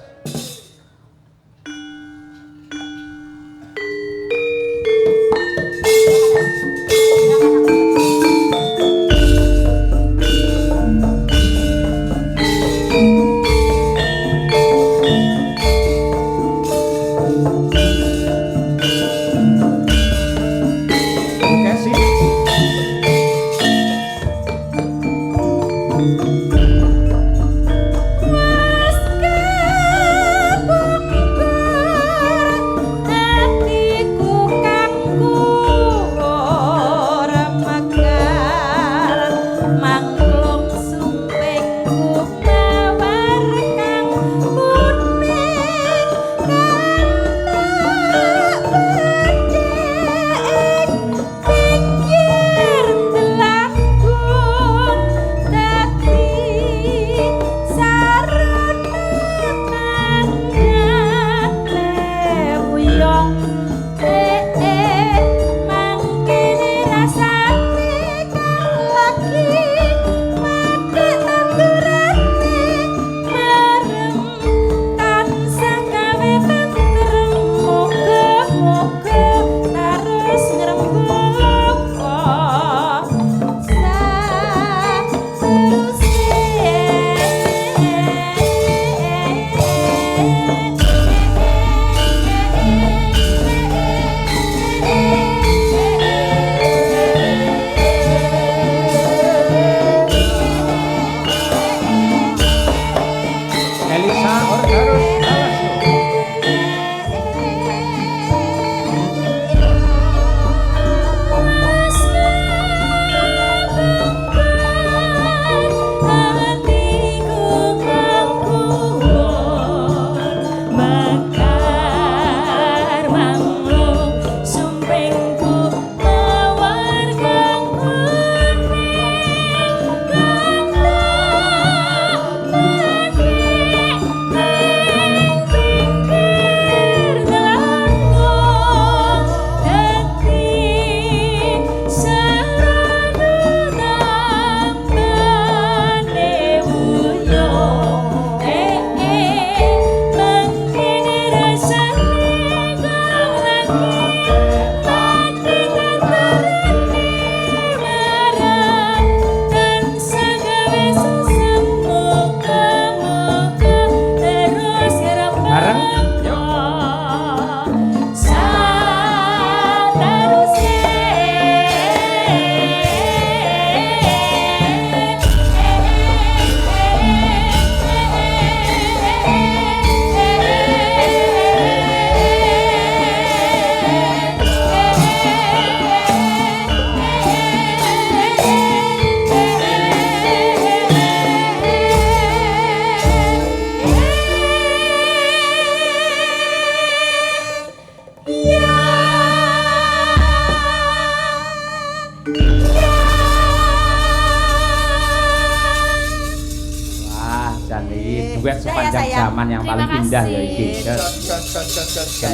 duet sepanjang zaman yang paling indah ya iki.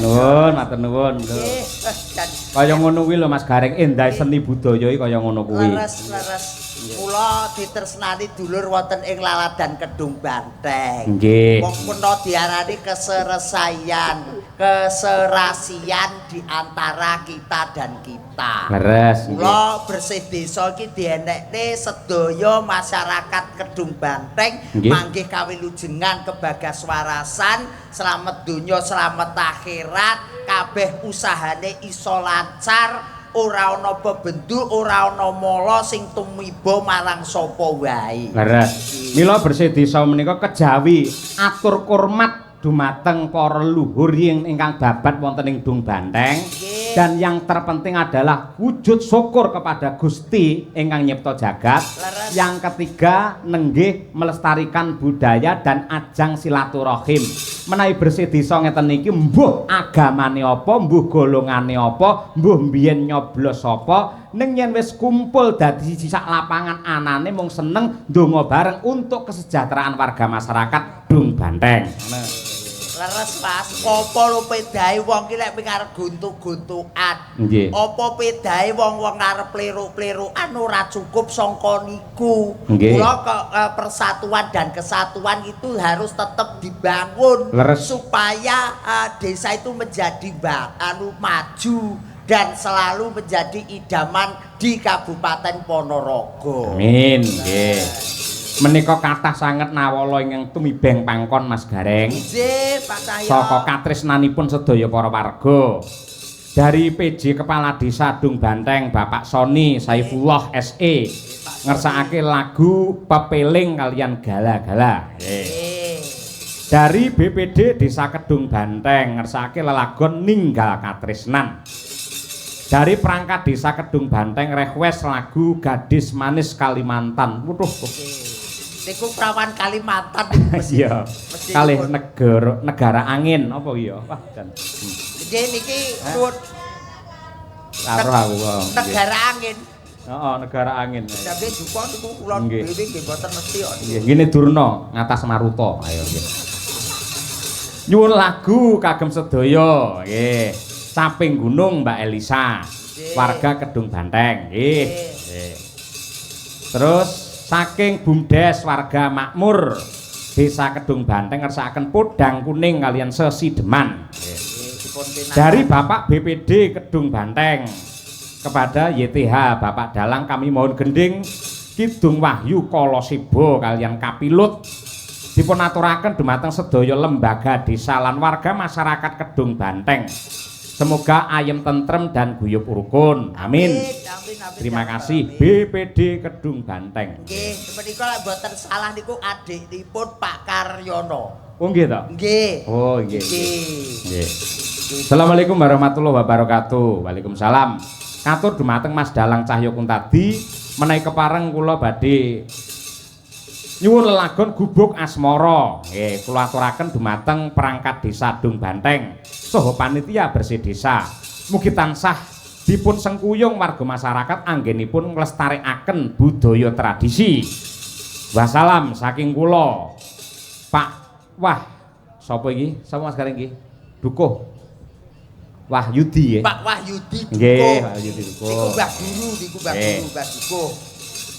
Nuwun, matur nuwun. Kaya ngono kuwi lho Mas Gareng, endah seni budaya iki kaya ngono kuwi. Leres. Kula ditresnani dulur wonten ing Laladan Kedung Banteng. Nggih. Wong kuno diarani keseresayan. keserasian di antara kita dan kita. Leres. Kula bersih desa iki dienekne sedaya masyarakat Kedung Banteng manggih kawilujengan kebagaswarasan, slamet donya, slamet akhirat, kabeh usahane iso lancar, ora ana bebendu, ora ana mala sing tumiba marang sapa wae. Leres. Mila bersih desa menika kejawi atur kurmat dumateng para leluhur ingkang babat wonten ing Dung Banteng. Dan yang terpenting adalah wujud syukur kepada Gusti ingkang nyipta jagat. Yang ketiga nenggih melestarikan budaya dan ajang silaturahim. Menawi bersih desa ngeten niki mbuh agamane apa, mbuh golongane apa, mbuh mbiyen nyoblos apa, ning yen wis kumpul dadi siji sak lapangan anane mung seneng ndonga bareng untuk kesejahteraan warga masyarakat Dung Banteng. Leres Mas, apa lho pedahe wong ki lek arep guntuk-guntukan. Apa pedahe wong-wong arep pleruk-plerukan ora cukup sangka niku. Kula persatuan dan kesatuan itu harus tetap dibangun supaya desa itu menjadi maju dan selalu menjadi idaman di Kabupaten Ponorogo. Amin. Nggih. Menika kathah sanget nawala ingkang tumibeng pangkon Mas Gareng. Nggih, Pak Cahya. Saka katresnanipun sedaya para warga. Dari PJ Kepala Desa Dung Banteng Bapak Soni Saifullah SE ngersakake lagu Pepeling kalian Gala-gala. Dari BPD Desa Kedung Banteng ngersakake lelagon Ninggal Katresnan. Dari perangkat Desa Kedung Banteng request lagu Gadis Manis Kalimantan. Waduh. Niku prawan Kalimantan. Iya. Kalih negara angin apa iya? Wah, dan. Nggih niki nuwun. Karo aku. Negara angin. Heeh, negara angin. Tapi duka niku kula dhewe nggih mboten mesti kok. Nggih, ngene Durna ngatas Maruta. Ayo nggih. Nyuwun lagu kagem sedaya nggih. Saping Gunung Mbak Elisa. Warga Kedung Banteng nggih. Terus saking Bumdes warga makmur Desa Kedung Banteng ngersakaken podang kuning kalian sesideman. Dari Bapak BPD Kedung Banteng kepada YTH Bapak Dalang kami mohon gending Kidung Wahyu Kolosibo kalian kapilut dipun aturaken dumateng sedaya lembaga desa lan warga masyarakat Kedung Banteng. Semoga ayem tentrem dan guyub rukun. Amin. Terima kasih BPD Kedung Banteng. Nggih, menika lek mboten salah niku adikipun Pak Karyono. Oh nggih to? Nggih. Oh nggih. Nggih. Assalamualaikum warahmatullahi wabarakatuh. Waalaikumsalam. Katur dumateng Mas Dalang Cahyo Kuntadi menawi kepareng kula badhe nyuwun lelagon Gubuk Asmara. Nggih, kula aturaken dumateng perangkat Desa Dung Banteng saha panitia bersih desa. Mugi tansah dipun sengkuyung warga masyarakat anggenipun nglestarekaken budaya tradisi. Wassalam saking kula Pak sapa iki? Sapa Mas Gareng iki? Dukuh Wahyudi ya. Pak Wahyudi Dukuh. Nggih, Wahyudi Dukuh. Niku Mbah Guru, Mbah Dukuh.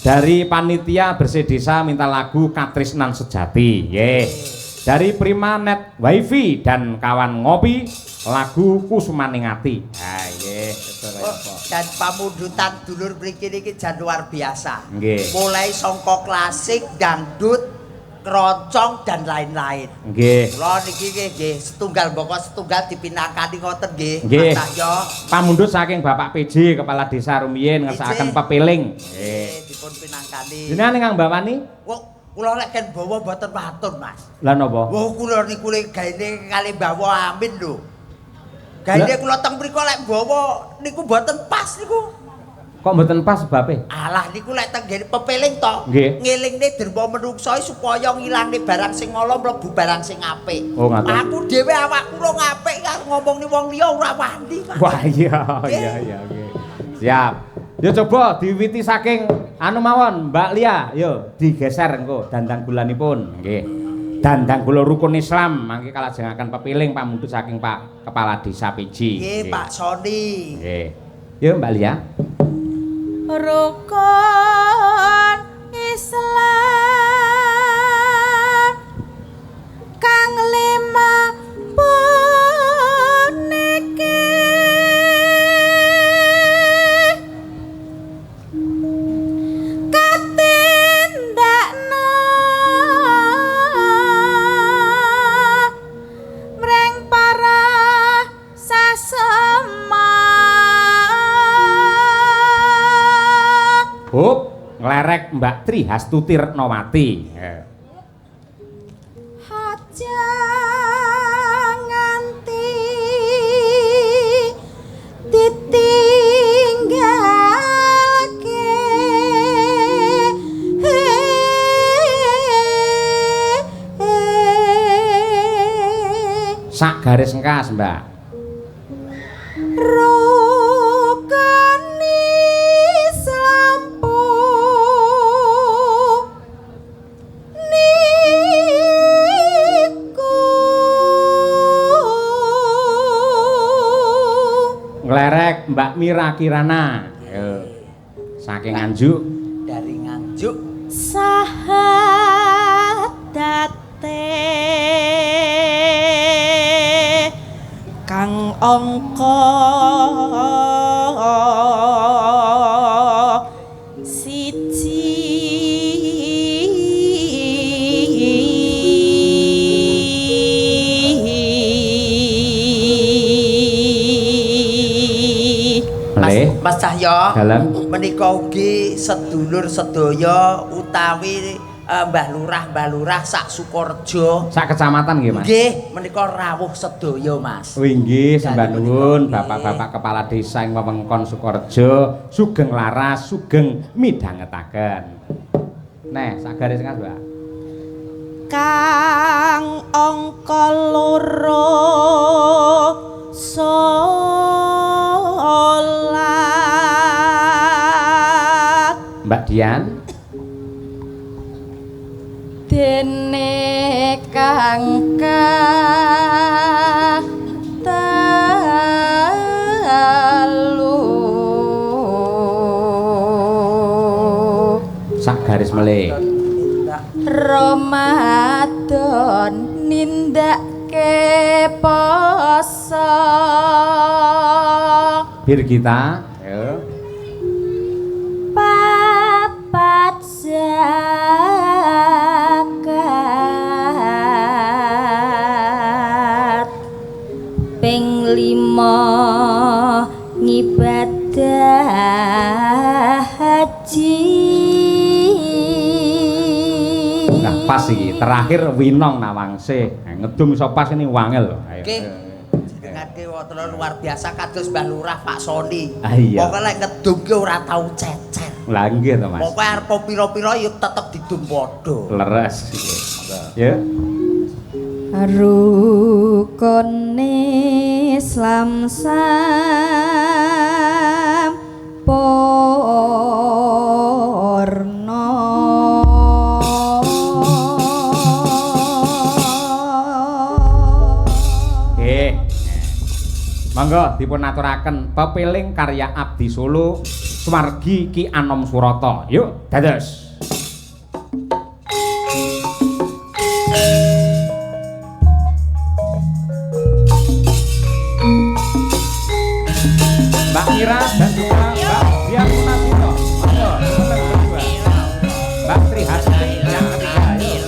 Dari panitia bersih desa minta lagu Katresnan Sejati. Nggih. Dari Primanet Wifi dan kawan ngopi lagu Kusumaning Ati. Ha nggih, dan pamundutan dulur mriki niki jan luar biasa. Nggih. Mulai sangka klasik, dangdut, keroncong dan lain-lain. Nggih. Kula niki nggih setunggal mboko setunggal dipinakani ngoten nggih. Nggih. Cahyo. Pamundhut saking Bapak PJ Kepala Desa rumiyin ngersakaken Pepeling. Nggih, dipun pinangkani. Jenengan ingkang mbawani? Kula lek ken bawa mboten matur, Mas. Lah napa? Wah, kula niku gaene kali bawa Amin lho. Gaene kula teng mriku lek bawa niku mboten pas niku. Kok mboten pas sebabe? Alah niku lek teng Pepeling to. Ngelingne derma menungso supaya ngilangne barang sing ala mlebu barang sing apik. Oh, ngaten. Aku dhewe awakku ora ngapik karo ngomongni wong liya ora wani. Wah iya nggih. Siap. Yo coba diwiwiti saking anu mawon Mbak Lia, yo digeser engko dandang gulanipun. Nggih. Dandang gula rukun Islam mangke kalajengaken Pepiling pamundhut saking Pak Kepala Desa PJ. Nggih, Pak Soni. Nggih. Yo Mbak Lia. Rukun Islam kang lima Hop, nglerek Mbak Tri Hastuti Retnawati. Aja nganti ditinggalke sak garis engkas, Mbak. Rukani slampu niku Nglerek Mbak Mira Kirana. Ayo. Saking Nganjuk. Dari Nganjuk. Sahadate kang angka siji Mas Cahya Dalem. menika ugi sedulur sedaya utawi Mbah Lurah sak Sukorejo. Sak kecamatan nggih, Mas. Nggih, menika rawuh sedaya, Mas. Oh nggih, sembah nuwun Bapak-bapak kepala desa ing wewengkon Sukorejo, sugeng laras, sugeng midhangetaken. Neh, sak garis kan, Mbak. Kang angka loro salat Mbak Dian. dene kang katalu Sak garis melih. Ramadan nindake poso Bir kita. Ayo. papat zakat ping 5 ngibadah haji. Nah, pas iki. Terakhir Winong Nawangse. Ngedum iso pas ini wangel lho. Ayo. Nggih. Jenengake wonten luar biasa kados Mbah Lurah Pak Soni. Ah, iya. Pokoke lek ngedum ki ora tau cecer. Lah nggih to, Mas. Pokoke arep pira-pira ya tetep didum padha. Leres. Ya. Rukune Islam sampurna. Nggih. Monggo dipun aturaken pepiling karya Abdi Solo Sumargi Ki Anom Surata. Yuk, dados. Mbak Mira dan juga Mbak Dian Munasito. Monggo, nomor kedua. Mbak Tri Hastuti yang ketiga. Ayo.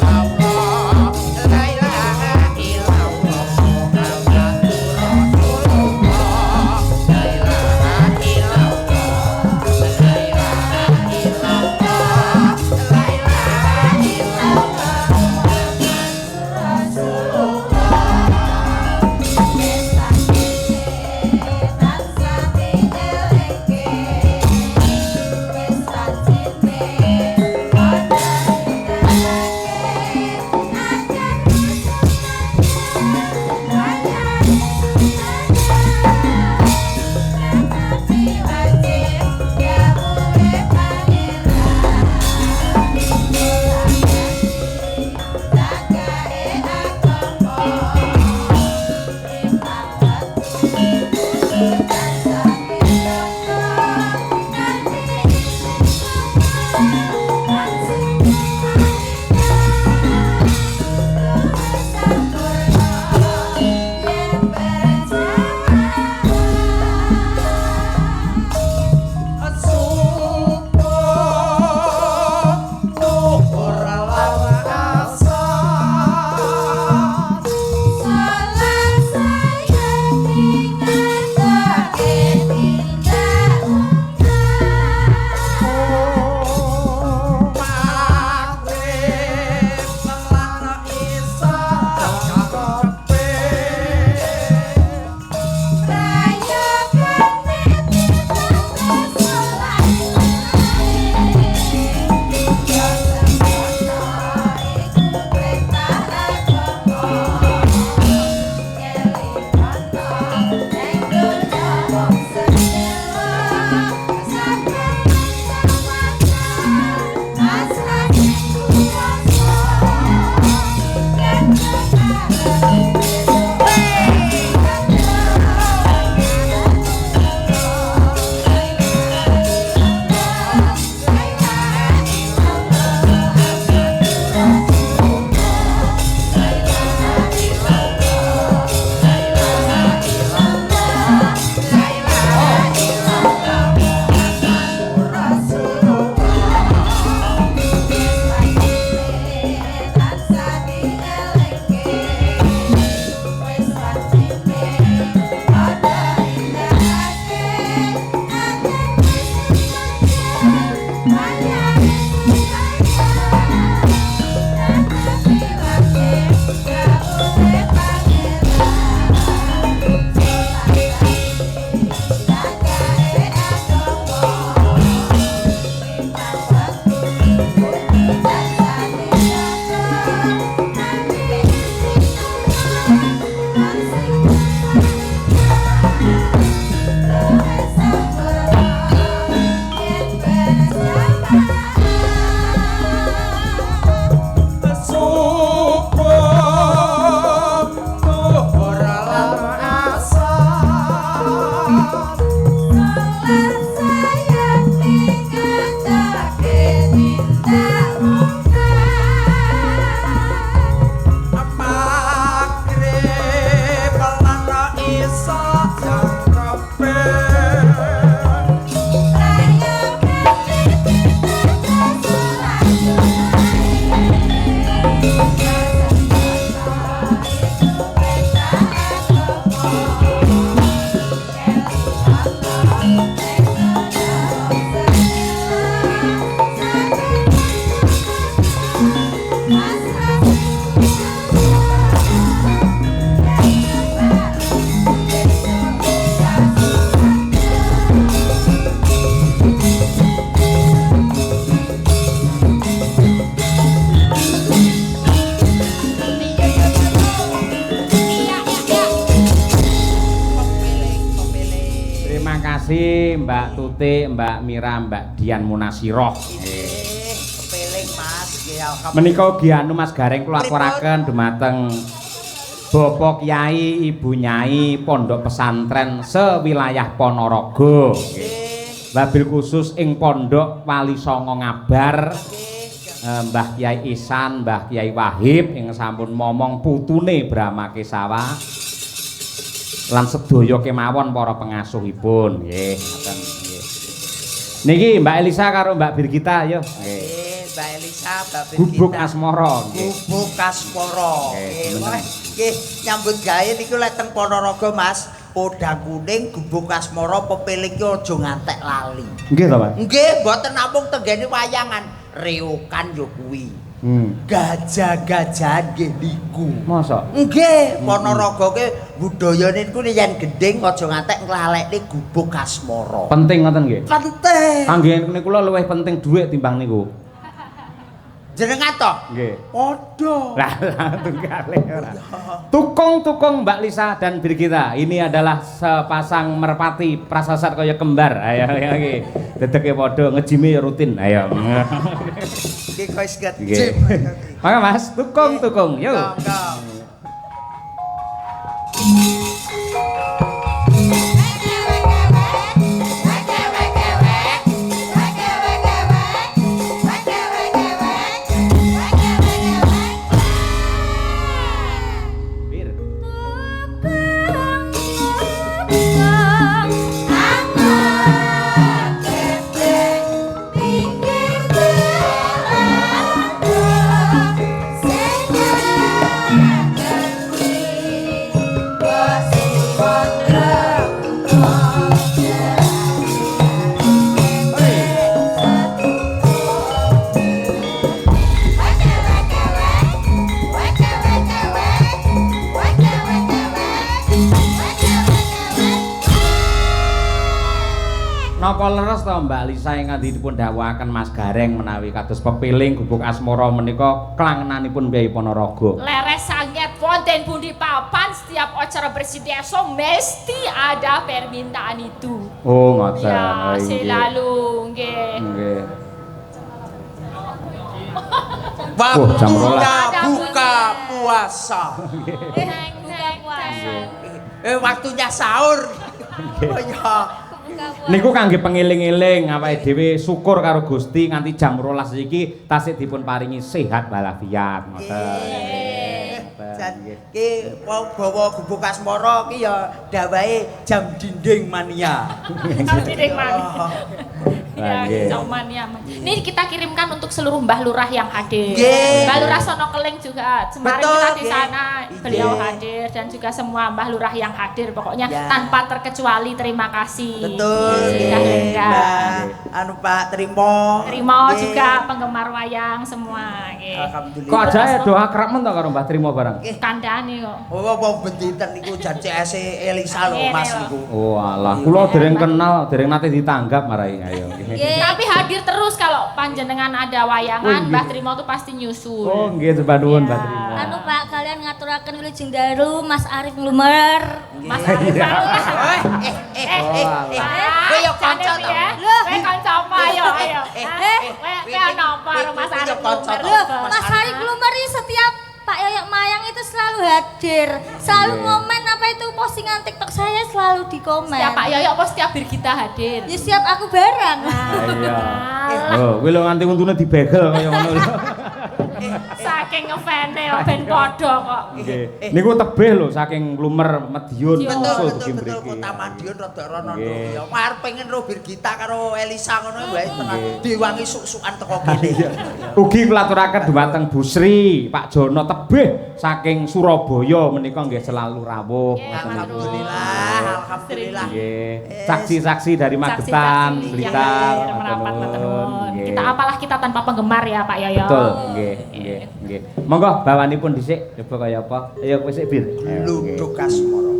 kasih Mbak Tuti, Mbak Mira, Mbak Dian Munasiroh. Kepeling Mas, nggih alhamdulillah. Menika ugi anu Mas Gareng kula aturaken dumateng Bapak Kyai, Ibu Nyai Pondok Pesantren sewilayah Ponorogo. Wabil khusus ing Pondok Wali Songo Ngabar. Mbah Kyai Ihsan, Mbah Kyai Wahib ing sampun momong putune Brahma Kesawa. Lan sedaya kemawon para pengasuhipun nggih ngoten nggih. Niki Mbak Elisa karo Mbak Birgita yo nggih. Mbak Elisa, Mbak Birgita. Gubuk Asmara nggih. Gubuk Asmara. Nggih, nyambut gawe niku lek teng Ponorogo Mas, podang kuning gubuk Asmara pepiling ki aja ngantek lali. Nggih to, Pak? Nggih, mboten namung tenggene wayangan, reokan yo kuwi. Gajah-gajahan nggih niku. Masa? Nggih, Ponorogo ke budayane niku yen gending aja ngantek nglalekne gubuk Asmara. Penting ngoten nggih. Penting. Kangge kula luwih penting dhuwit timbang niku. Jenengan to? Nggih. Padha. Lah tunggale ora. Tukung-tukung Mbak Lisa dan Birgita. Ini adalah sepasang merpati prasasat kaya kembar. Ayo nggih. Dedeke padha ngejime ya rutin. Ayo. Iki kok wis Nggih. ngejim. Mangga Mas, tukung-tukung. Yo. Napa leres to Mbak Lisa ingkang dipun dawuhaken Mas Gareng menawi kados pepiling gubuk Asmara menika klangenanipun Kyai Ponorogo. Leres sanget wonten pundi papan setiap acara bersih desa mesti ada permintaan itu. Oh, ngoten. Ya, selalu nggih. Nggih. Waktunya buka puasa. Waktunya sahur. Oh ya. Niku kangge pengiling-iling awake dhewe syukur karo Gusti nganti jam 12 iki tasih dipun paringi sehat walafiat ngoten. Ki wong bawa gubuk Asmara ki ya dawahe jam dinding mania. Jam dinding mania. Lah Ya, nggih. mania. Ini kita kirimkan untuk seluruh Mbah Lurah yang hadir. Nggih. Mbah Lurah Sono Keling juga. Kemarin Betul, kita di nggih. sana beliau Nggih. hadir dan juga semua Mbah Lurah yang hadir. Pokoknya Ya. tanpa terkecuali terima kasih. Betul. Sudah lengkap. Nah, anu Pak Trimo. Trimo Nggih. juga penggemar wayang semua. Nggih. Alhamdulillah. Kok ajae doa kerap men to karo Mbah Trimo bareng. Kandhane kok. Oh, benditen niku jan CS Elisa lho Mas niku. Oh alah, kula dereng kenal, dereng nate ditanggap marai ayo. Tapi hadir terus kalau panjenengan ada wayangan, Oh, Mbah nggih. Trimo tuh pasti nyusul. Oh nggih coba nuwun Ya. Mbah Trimo. Anu Pak, kalian ngaturaken wilujeng dalu Mas Arif Nglumer. Mas Arif Malulah. Kowe yo kanca to. Kowe kanca apa ayo ayo. Kowe ana apa karo Mas Arif Nglumer? Loh, Mas Arif Nglumer ini setiap Pak Yoyok Mayang itu selalu hadir, selalu ngomen apa itu postingan TikTok saya selalu di komen. Setiap Pak Yoyok apa setiap Birgita hadir? Ya setiap aku bareng. Iya. Oh, kuwi lho nganti untune dibegel kaya ngono lho. Saking ngefane ben padha kok. Nggih. Niku tebih lho saking Lumer Madiun Betul, Betul, usul betul, dugi betul. mriki. Kota Madiun rada rono Nggih. ya. Arep pengen ro Birgita karo Elisa ngono wae tenan. Nggih. Diwangi suk-sukan teko kene. Ugi kula aturaken dumateng Bu Sri, Pak Jono tebih saking Surabaya menika nggih selalu rawuh. Nggih, Ngoten niku. Alhamdulillah, alhamdulillah. Nggih. Saksi-saksi dari Magetan, Saksi-saksi yang Blitar, hadir merapat matur nuwun. Nggih. Kita apalah kita tanpa penggemar ya Pak Yoyo. Betul, nggih, nggih, nggih. Monggo bawanipun dhisik coba kaya apa? Ayo kowe sik Bir. Ayo, nggih. Luduk Asmara.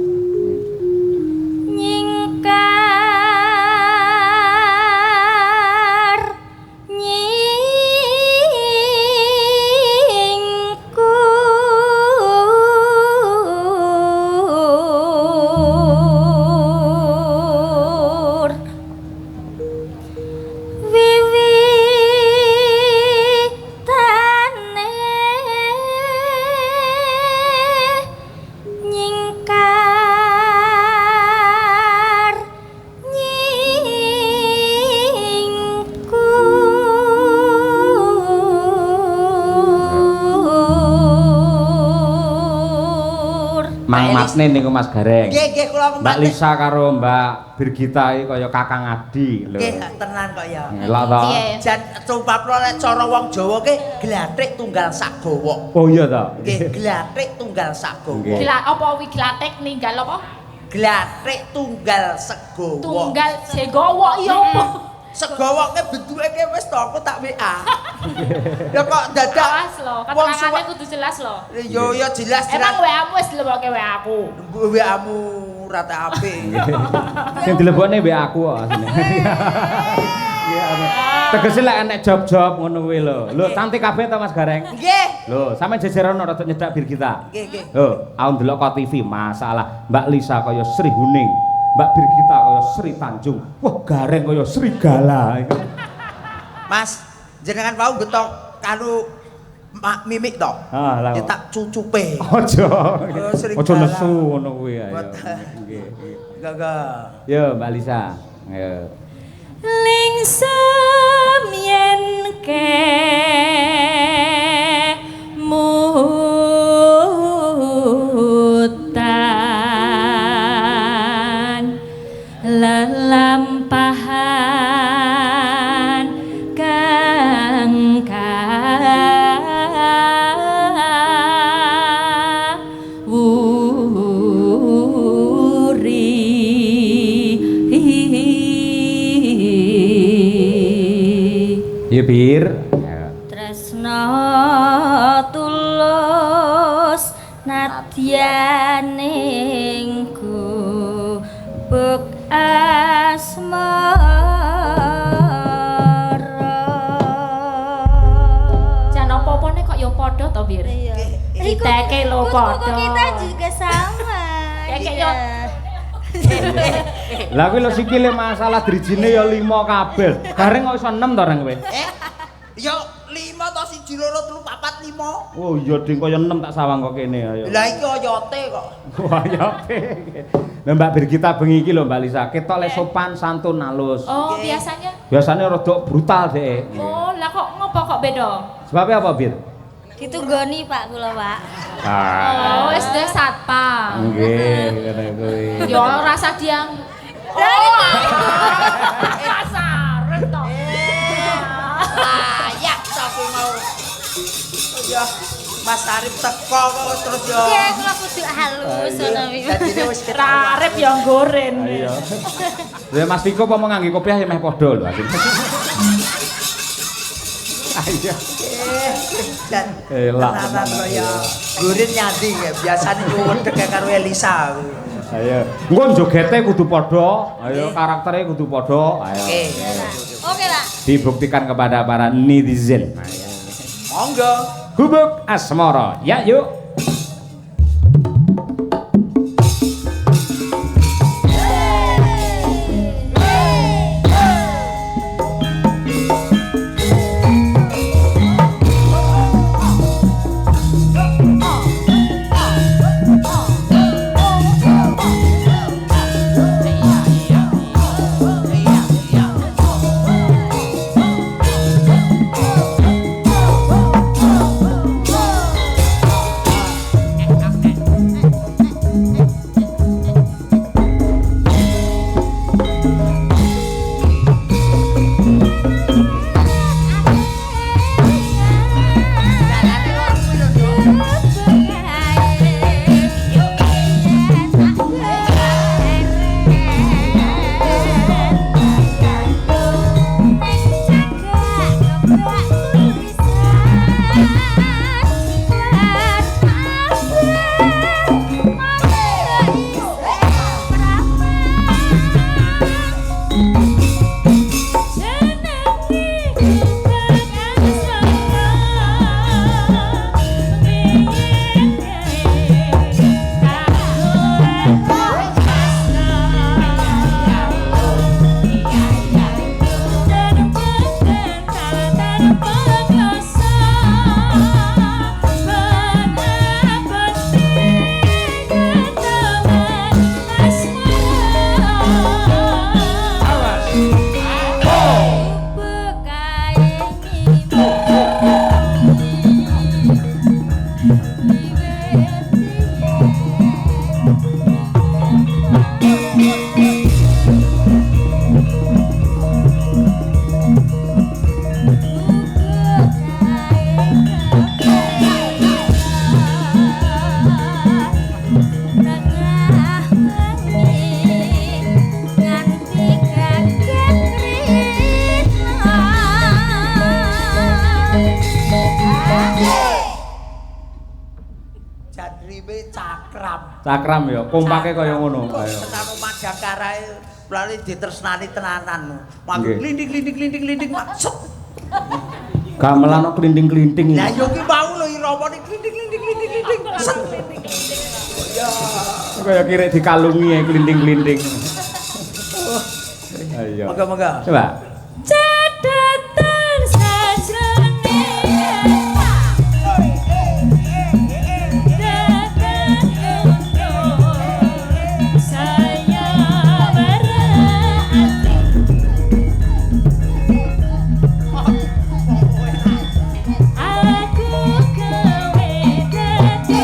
Nyingkar nyingkur matne niku Mas Gareng. Nggih, kula Mbak Lisa karo Mbak Birgita iki kaya kakang adi lho. Nggih, tenan kok ya. Lha to. Jan cumpapno nek cara wong Jawa ki glathik tunggal sak gawa. Oh iya to. Nggih, glathik tunggal sak gawa. Gila apa wi glatek ninggal apa? Glathik tunggal segawa. Tunggal segowo iya apa? Segawa ki bentuke ki wis to aku tak WA. Ya kok dadak Awas lho, keterangannya kudu jelas lho. Yo yo jelas Emang WA-mu wis dilepoke WA aku. WA-mu rata apik. Sing dilebokne mbek aku kok asline. Tegese lek enek job-job ngono kuwi lho. Lho cantik kabeh to Mas Gareng? Nggih. Lho, sampe jejerono rada nyedak Birgita. Nggih, nggih. Lho, aku ndelok kok TV masalah Mbak Lisa kaya Sri Huning, Mbak Birgita kaya Sri Tanjung. Wah, Gareng kaya Serigala. Mas, jenengan mau betok karo mimik to. Ah, lah. Ya tak cucupe. Ojo. Serigala. Ojo nesu ngono kuwi ayo. Nggih. Gaga. Yo, Mbak Lisa. Ayo. Lingsem yen kemutan lelampahan kang Ya Bir. Tresno tulus nadyaning gubuk asmara. Jan apa-apane kok ya padha to, Bir? Diteke lho padha. Kita juga sama. Kayak Iya. Lah kuwi lho sikile masalah drijine ya 5 kabeh. Gareng kok iso 6 to reng kowe? Yo 5 to 1 2 3 4 5. Oh iya ding kaya 6 tak sawang kok kene ayo. Lah iki oyote kok. Wah ya. Lah Mbak Birgita bengi iki lho Mbak Lisa, ketok le sopan santun halus. Oh, biasanya. Biasanya rada brutal dhek. Oh, lah kok ngopo kok beda? Sebabnya apa, Bir? Ditunggoni Pak kula, Pak. Oh, wis duwe satpam. Nggih, ngene kuwi. Ya rasa diang. Oh, kasar to. Layak to kuwi mau. Ya Mas Arif teko kok terus yo. Iya, kula kudu halus ngono iki. Dadine wis Arep ya goren. Iya. Lah Mas Viko apa mau ngangge kopiah ya meh padha lho. Ayo. Dan Elak. tenanan kaya gurin nyandi ya biasane wedhek karo Elisa. Ayo. Engko jogete kudu padha, ayo karaktere kudu padha. Ayo. Oke, Pak. Dibuktikan kepada para netizen. Monggo. Gubuk asmara. Ya, yuk. Ribe cakram. Cakram ya, kompake kaya ngono. Ayo. Tekan Madangkara lali ditresnani tenanan. Mangke Nggih. klinting-klinting masuk. Gamelan kok klinting-klinting. Lah yo ki mau lho iramane klinting-klinting. Set. Kaya kirek dikalungi ya klinting-klinting. Ayo. Moga-moga. Coba. Catatan sajrone saya berarti aku kowe dadi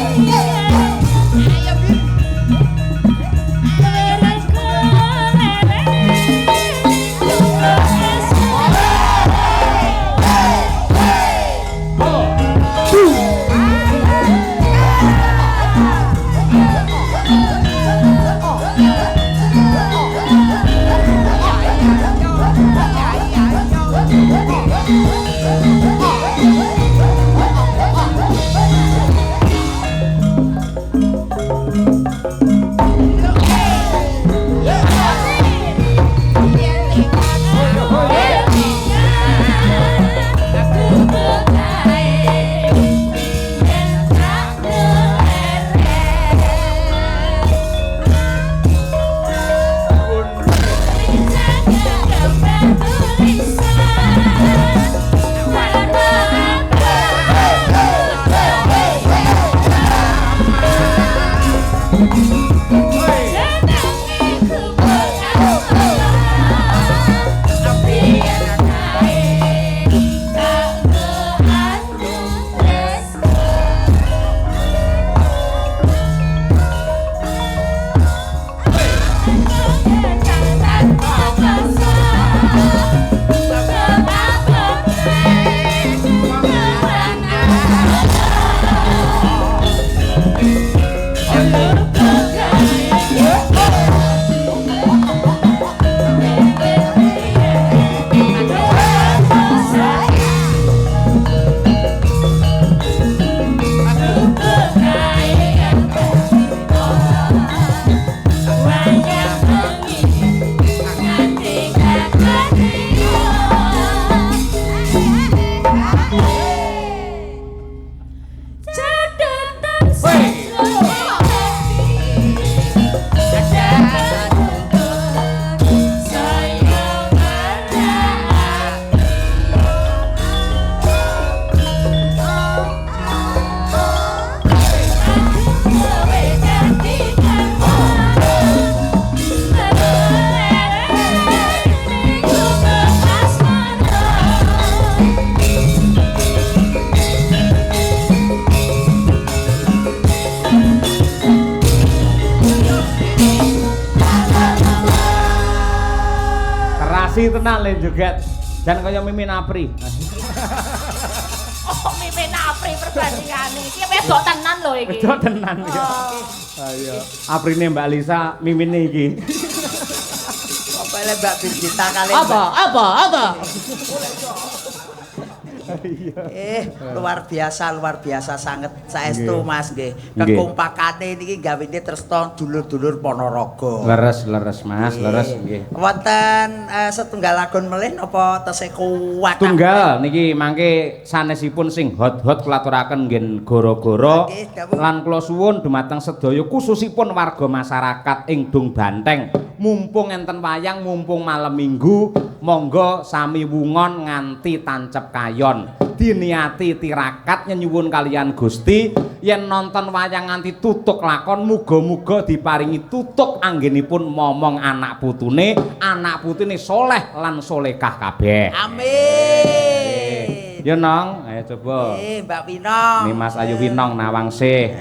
Kerasi tenan le joget. Dan kaya Mimin Apri. Oh, Mimin Apri perbandingane. Iki wedok tenan lho iki. Wedok tenan ya. Ayo. Aprine Mbak Lisa, Mimine iki. Apa le Mbak Birgita kali. Apa? Luar biasa sanget saestu Mas nggih. Kekompakane niki gawene tresna dulur-dulur Ponorogo. Leres Mas, leres nggih. Wonten setunggal lagun melih napa tesih kuwat? Tunggal niki mangke sanesipun sing hot-hot kulaturaken nggen goro-goro lan kula suwun dumateng sedaya khususipun warga masyarakat ing Dung Banteng. Mumpung enten wayang, mumpung malam Minggu, monggo sami wungon nganti tancep kayon. Diniati tirakat nyuwun kalian Gusti yen nonton wayang nganti tutuk lakon muga-muga diparingi tutuk anggenipun momong anak putune soleh lan solekah kabeh. Amin. Ya Nong, ayo coba. Mbak Winong. Ini Mas Ayu Winong nawangsih.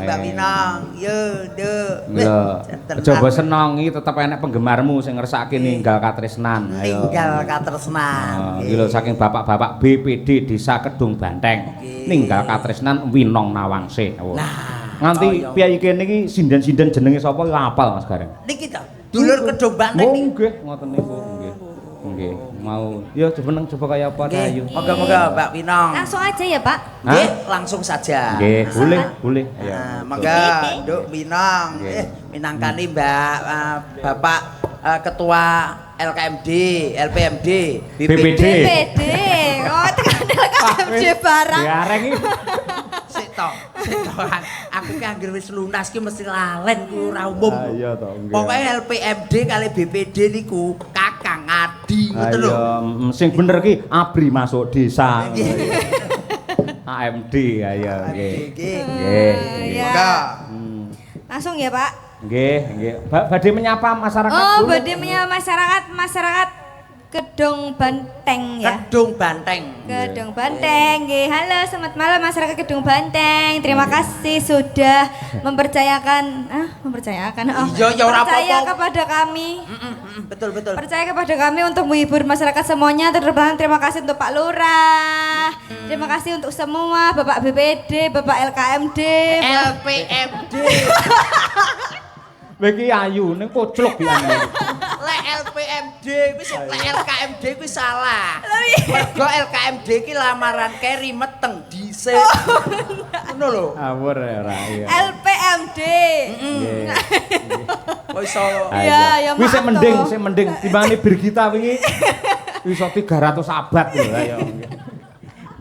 Mbak Winong, yo nduk. Lho, coba senongi tetep enek penggemarmu sing ngersake ninggal katresnan. Ayo. Ninggal katresnan. Iki lho saking bapak-bapak BPD Desa Kedung Banteng. Ninggal katresnan Winong nawangsih. Nah, nganti piyai kene iki sinden-sinden jenenge sapa ya apal Mas Gareng. Niki to, dulur Kedung Banteng niki. Nggih, ngoten niku nggih. Nggih, mau. Ya coba kaya apa ayo. Moga-moga Mbak Winong. Langsung aja ya, Pak. Nggih, langsung saja. Nggih, boleh. Ayo. Nah, monggo Nduk Winong. Minangkani Mbak Bapak Ketua LKMD, LPMD, BPD. BPD. Oh, tekan LKMD barang. Gareng iki. Sik to. Aku ki anggere wis lunas ki mesti lalen ku ora umum. Iya to, nggih. Pokoke LPMD kali BPD niku Kakang Adi ngoten lho. Ayo, sing bener ki abri masuk desa. AMD ayo nggih. Nggih. Monggo. Langsung ya, Pak. Nggih. Badhe menyapa masyarakat Oh, dulu. badhe masyarakat Kedung Banteng ya. Kedung Banteng. Kedung Banteng. Nggih, halo selamat malam masyarakat Kedung Banteng. Terima kasih sudah mempercayakan Iya, ya ora percaya apa-apa. kepada kami. Betul. Percaya kepada kami untuk menghibur masyarakat semuanya. Terima kasih untuk Pak Lurah. Terima kasih untuk semua Bapak BPD, Bapak LKMD, LPMD. Iki ayu ning koclok ki anu. Lek LPMD wis lek LKMD kuwi salah. Mergo LKMD ki lamaran keri meteng dhisik. Ngono lho. Awur ora iya. LPMD. Nggih. Kok iso Iya, ya Wis sik maaf mending, toh. sik mending timbangane Birgita wingi. Iso 300 abad lho ayo.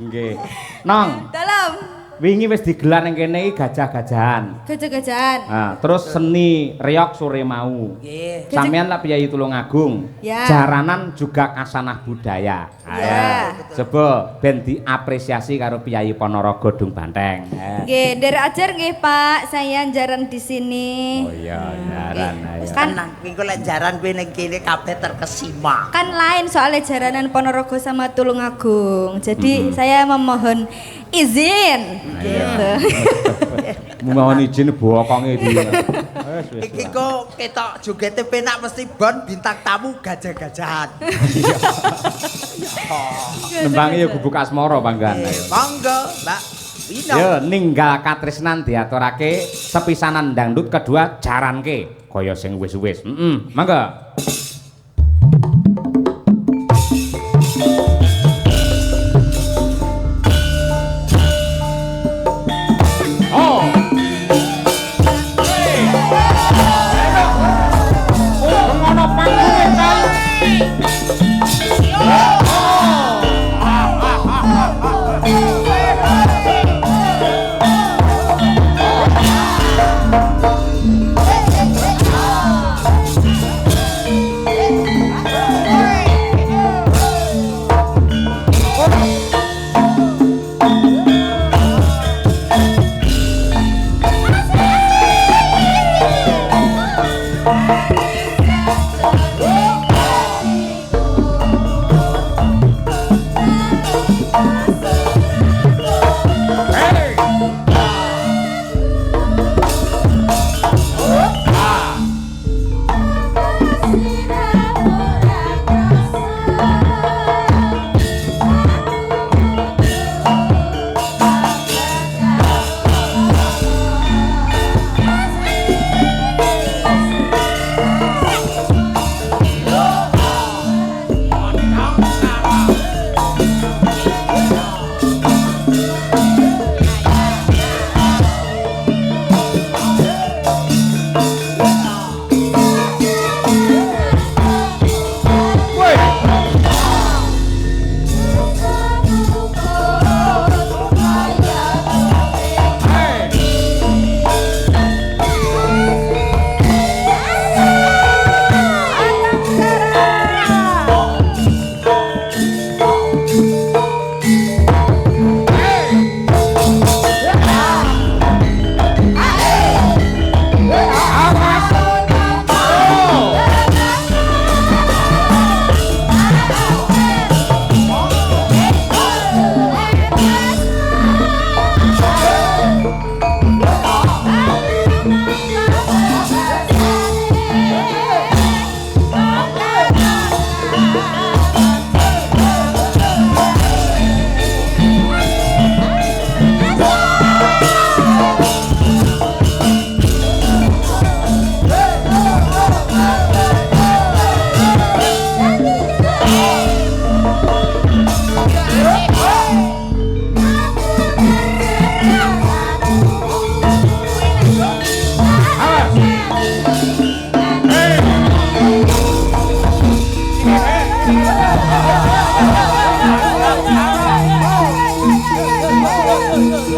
Nggih. Nong, Dalam wingi wis digelar ning kene iki gajah-gajahan. gajah-gajahan. Nah, terus seni reok sore mau. nggih. Sampeyan lah Piyai Tulungagung. Ya. Jaranan juga kasanah budaya. Ya. Coba ben diapresiasi karo Piyai Ponorogo Dung Banteng. Nggih, dari ajar nggih Pak, saya jaran di sini. Oh iya, jaran ayo. Kan nang kuwi lek jaran kuwi ning kene kabeh terkesima. Kan lain soalnya jaranan Ponorogo sama Tulungagung. Jadi saya memohon izin. Gitu. Mohon izin bokonge iki. Iki kok ketok jogete penak mesti bon bintang tamu gajah-gajahan. Nembange ya gubuk asmara panggan ayo. Monggo, Mbak Winong. Yo ninggal katresnan diaturake sepisanan dangdut kedua jaranke kaya sing wis-wis. Mangga. Oh. Ngono panggung ta.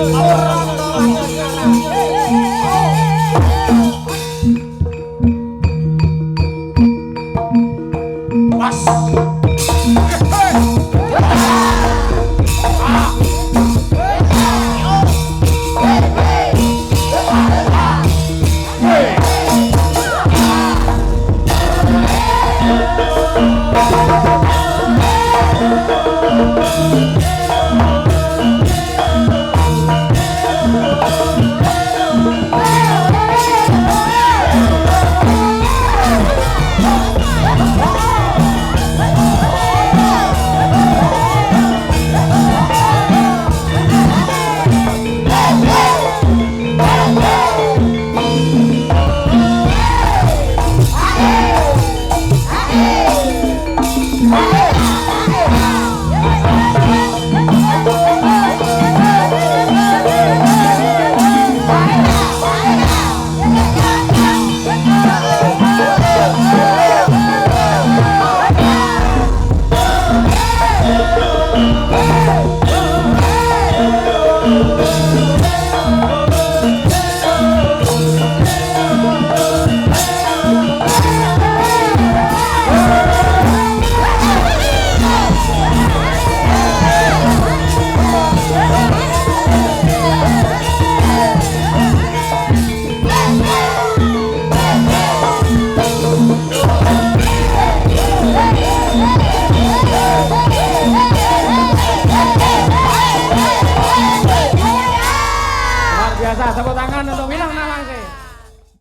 Luar biasa, tepuk tangan untuk Winang Nawangsi.